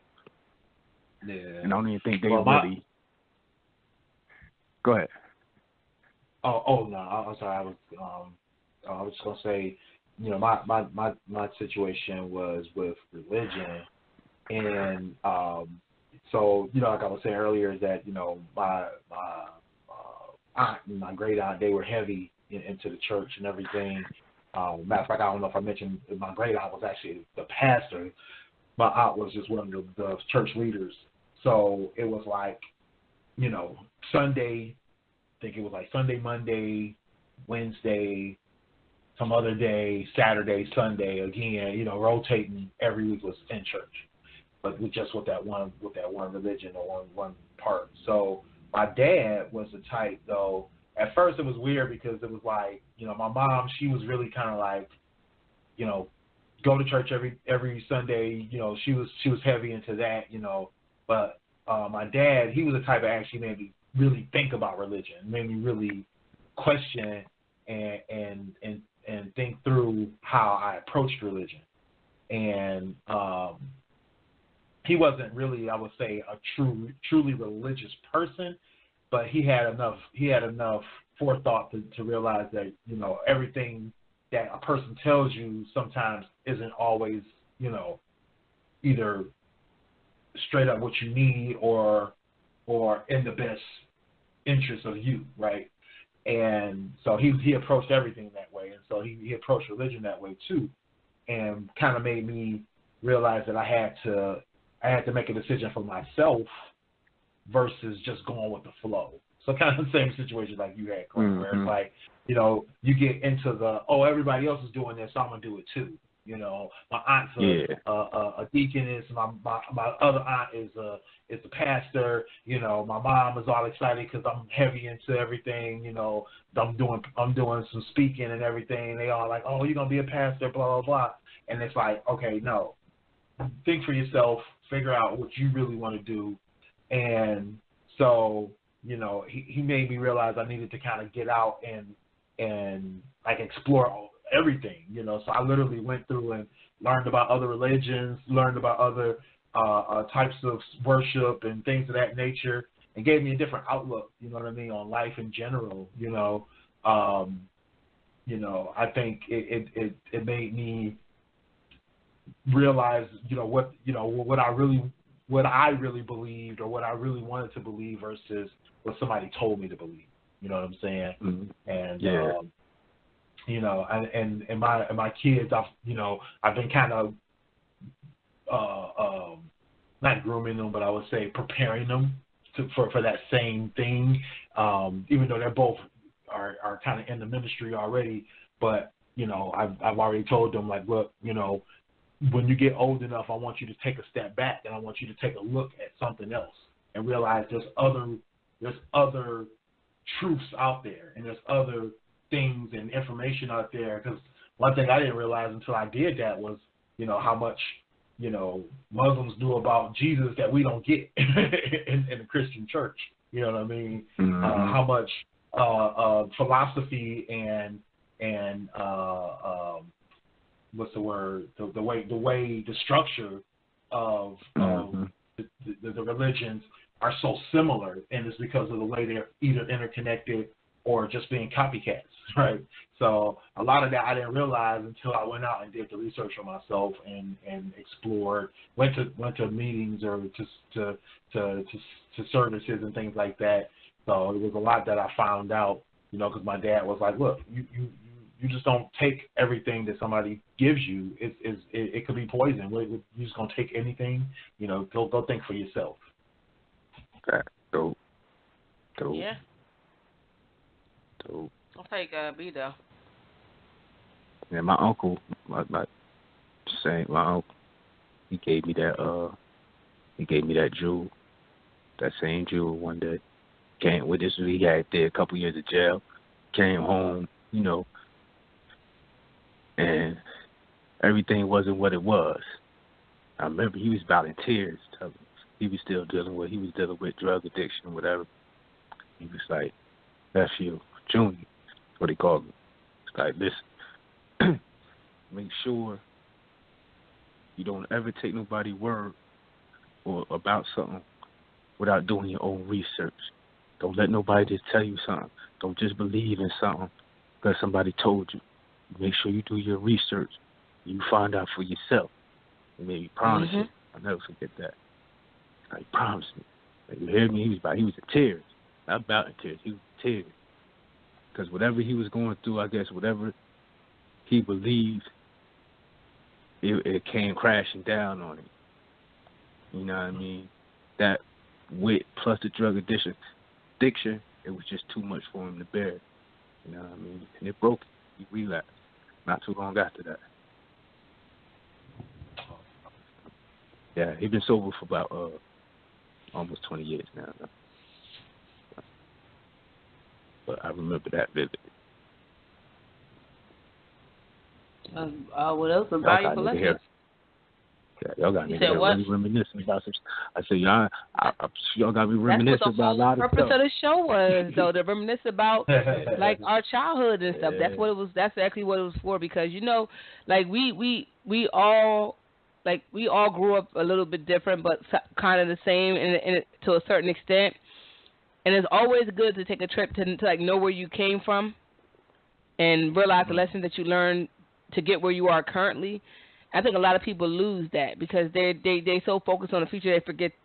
Yeah. And I don't even think they really. Go ahead. Oh no, I'm sorry. I was just gonna say, my situation was with religion, and so like I was saying earlier, is that my aunt and my great aunt, they were heavy into the church and everything. Matter of fact, I don't know if I mentioned, my great aunt was actually the pastor. My aunt was just one of the church leaders. So it was like, Sunday, I think it was like Sunday, Monday, Wednesday, some other day, Saturday, Sunday, again, rotating every week was in church, but with that one religion or one part. So my dad was the type, though. At first it was weird because it was like, my mom, she was really kind of like, go to church every Sunday. She was heavy into that, But my dad, he was the type that actually made me really think about religion, made me really question and think through how I approached religion. And he wasn't really, I would say, a truly religious person, but he had enough forethought to realize that everything that a person tells you sometimes isn't always either straight up what you need or in the best interest of you, right? And so he approached everything that way, and so he approached religion that way too, and kind of made me realize that I had to make a decision for myself versus just going with the flow. So kind of the same situation like you had, Clint, where it's like, you get into everybody else is doing this, so I'm gonna do it too. My aunt's a deaconess. My other aunt is a pastor. My mom is all excited because I'm heavy into everything. I'm doing some speaking and everything. They all like, oh, you're gonna be a pastor, blah blah blah. And it's like, okay, no, think for yourself, figure out what you really want to do. And so, you know, he made me realize I needed to kind of get out and like explore everything, you know. So I literally went through and learned about other religions, learned about other types of worship and things of that nature, and gave me a different outlook, you know what I mean, on life in general, you know. You know, I think it made me realize, you know, what I really believed or what I really wanted to believe versus what somebody told me to believe. You know what I'm saying? Mm-hmm. And yeah. you know, and my kids, I've been kind of not grooming them, but I would say preparing them for that same thing. Even though they're both are kind of in the ministry already, but you know, I've already told them, like, look, you know, when you get old enough, I want you to take a step back and I want you to take a look at something else and realize there's other truths out there and there's other things and information out there. Because one thing I didn't realize until I did that was, you know, how much, you know, Muslims knew about Jesus that we don't get in the Christian church. You know what I mean? Mm-hmm. How much philosophy and what's the word? The way the structure of the religions are so similar, and it's because of the way they're either interconnected or just being copycats, right? So a lot of that I didn't realize until I went out and did the research on myself and explored, went to meetings or to services and things like that. So it was a lot that I found out, you know, because my dad was like, look, you just don't take everything that somebody gives you. It could be poison. You just gonna take anything, you know? Go think for yourself. Okay. Dope. Yeah. Dope. I'll take B though. Yeah, my uncle, my uncle, he gave me that jewel, that same jewel one day. Came with this, he had there a couple years of jail. Came home, you know, and everything wasn't what it was. I remember he was about in tears, telling me he was dealing with drug addiction or whatever. He was like, nephew, Junior, what he called me. It's like, listen, make sure you don't ever take nobody's word or about something without doing your own research. Don't let nobody just tell you something. Don't just believe in something because somebody told you. Make sure you do your research. You find out for yourself. He made me promise you. I'll never forget that. He promised me. Like, you hear me? He was in tears. Not about in tears. He was in tears. Because whatever he was going through, I guess whatever he believed, it came crashing down on him. You know what I mean? That wit plus the drug addiction, it was just too much for him to bear. You know what I mean? And it broke him. He relapsed not too long after that. Yeah, he's been sober for about almost 20 years now. But I remember that vividly. What else? A valuable lesson. Yeah, y'all got me really reminiscing about some. I said, y'all got me reminiscing about a lot of stuff. That's what the purpose of the show was, though, to reminisce about like our childhood and stuff. That's what it was. That's actually what it was for, because you know, like we all grew up a little bit different, but kind of the same to a certain extent. And it's always good to take a trip to like know where you came from and realize the lessons that you learned to get where you are currently. I think a lot of people lose that because they so focused on the future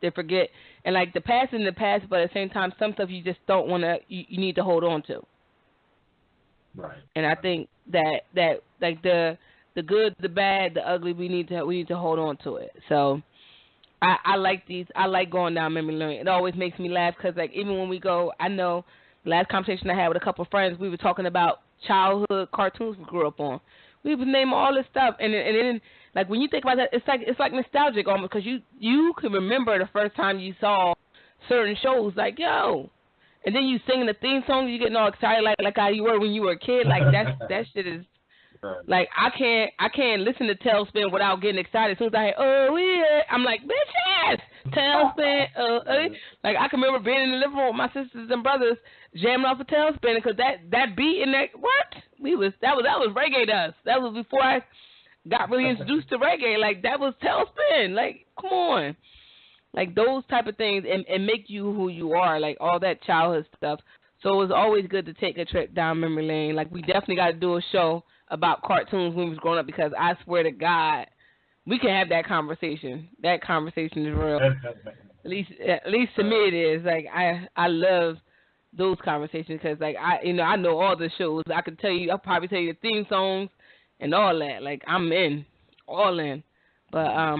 they forget, and like the past is in the past, but at the same time some stuff you just don't want to you need to hold on to. Right. And I think that like the good, the bad, the ugly, we need to hold on to it. So I like these. I like going down memory lane. It always makes me laugh because like even when we go, I know the last conversation I had with a couple of friends, we were talking about childhood cartoons we grew up on. We would name all this stuff, and then like when you think about that, it's like nostalgic almost because you can remember the first time you saw certain shows, like yo, and then you singing the theme song, you getting all excited like how you were when you were a kid, like that shit is Like I can't listen to Tailspin without getting excited. As soon as I hear, oh yeah, I'm like, bitch ass, Tailspin. Like I can remember being in the living room with my sisters and brothers jamming off a Tailspin because that beat and that that was reggae to us. That was before I got really introduced to reggae. Like that was Tailspin. Like come on, like those type of things and make you who you are. Like all that childhood stuff. So it was always good to take a trip down memory lane. Like we definitely got to do a show about cartoons when we was growing up because I swear to God, we can have that conversation. That conversation is real. At least to me it is. Like I love those conversations because like I know all the shows. I'll probably tell you the theme songs and all that. Like I'm all in. But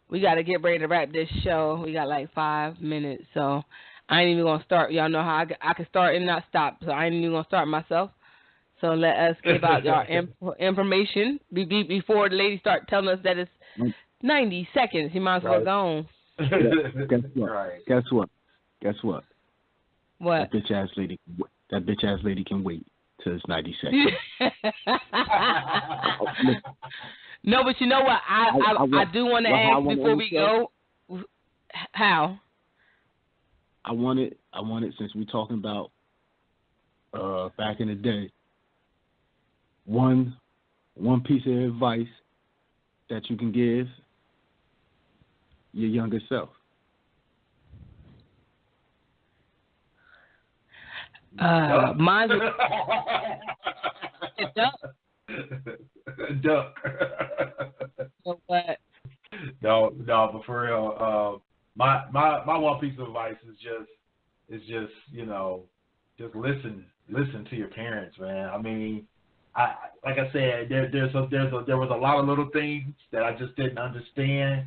we got to get ready to wrap this show. We got like 5 minutes, so I ain't even gonna start. Y'all know how I can start and not stop, so I ain't even gonna start myself. So let us give out your information before the ladies start telling us that it's 90 seconds. You might as well go on. Guess what? Right. Guess what? What? That bitch ass lady can wait till it's 90 seconds. No, but you know what? I do want to ask before we go. How? I wanted since we're talking about back in the day. One piece of advice that you can give your younger self. Mine's duck. So what? No, but for real, my one piece of advice is just just listen to your parents, man. I mean, like I said, there was a lot of little things that I just didn't understand,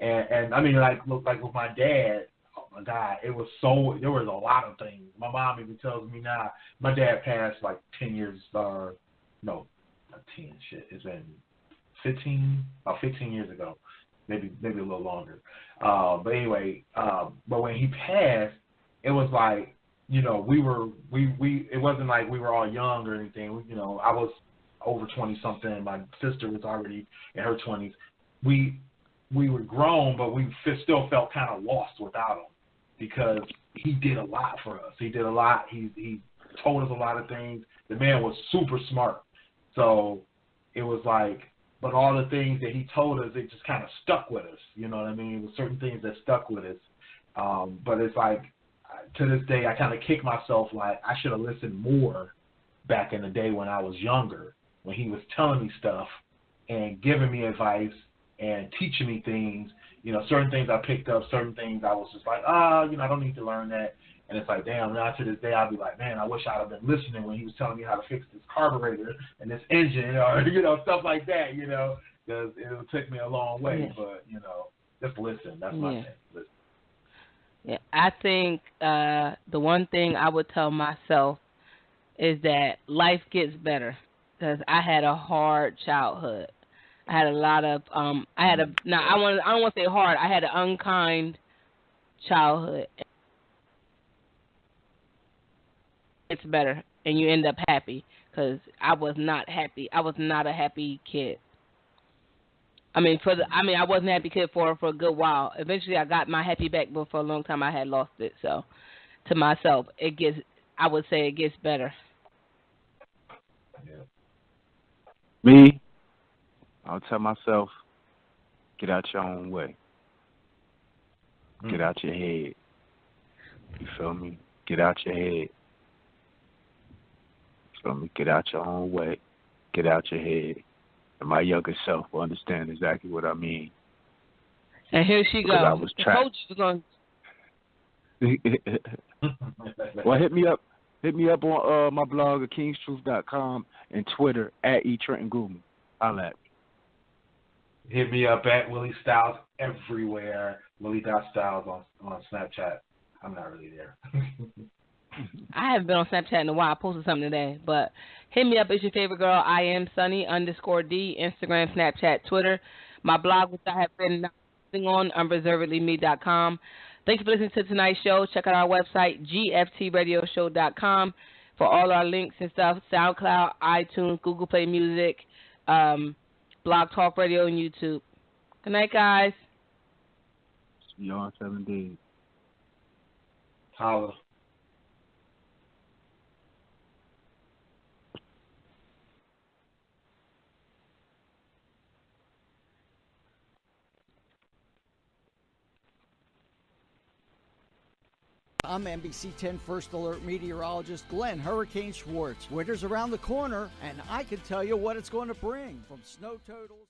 and I mean like with my dad. Oh my God, there was a lot of things. My mom even tells me now. My dad passed like 10 years. No, not 10. Shit, it's been 15 years ago, maybe a little longer. But anyway, but when he passed, it was like, it wasn't like we were all young or anything. I was over 20 something. My sister was already in her 20s. We were grown, but we still felt kind of lost without him because he did a lot for us. He did a lot. He told us a lot of things. The man was super smart. So it was like, but all the things that he told us, it just kind of stuck with us. You know what I mean? It was certain things that stuck with us. But it's like, to this day, I kind of kick myself like I should have listened more back in the day when I was younger, when he was telling me stuff and giving me advice and teaching me things. Certain things I picked up, certain things I was just like, I don't need to learn that. And it's like, damn, now to this day, I'll be like, man, I wish I'd have been listening when he was telling me how to fix this carburetor and this engine, or, stuff like that, because it'll take me a long way. Yeah. But, just listen. That's my thing. Listen. Yeah, I think the one thing I would tell myself is that life gets better because I had a hard childhood. I had a lot of I don't want to say hard. I had an unkind childhood. It's better, and you end up happy because I was not happy. I was not a happy kid. I wasn't a happy kid for a good while. Eventually, I got my happy back, but for a long time, I had lost it. So, to myself, I would say it gets better. Yeah. Me, I'll tell myself, get out your own way. Get out your head. You feel me? Get out your head. You feel me? Get out your own way. Get out your head. And my younger self will understand exactly what I mean. And here she goes. I was trapped. Well, hit me up. Hit me up on my blog at kingstruth.com and Twitter at eTrentonGoogle. Holla at me. Hit me up at Willie Styles everywhere. Willie.Styles on Snapchat. I'm not really there. I haven't been on Snapchat in a while. I posted something today. But hit me up. It's your favorite girl. I am Sunny_D. Instagram, Snapchat, Twitter. My blog, which I have been on, unreservedlyme.com. Thanks for listening to tonight's show. Check out our website, gftradioshow.com. for all our links and stuff, SoundCloud, iTunes, Google Play Music, Blog Talk Radio, and YouTube. Good night, guys. See y'all in 7 days. Holla. I'm NBC 10 First Alert meteorologist Glenn Hurricane Schwartz. Winter's around the corner, and I can tell you what it's going to bring, from snow totals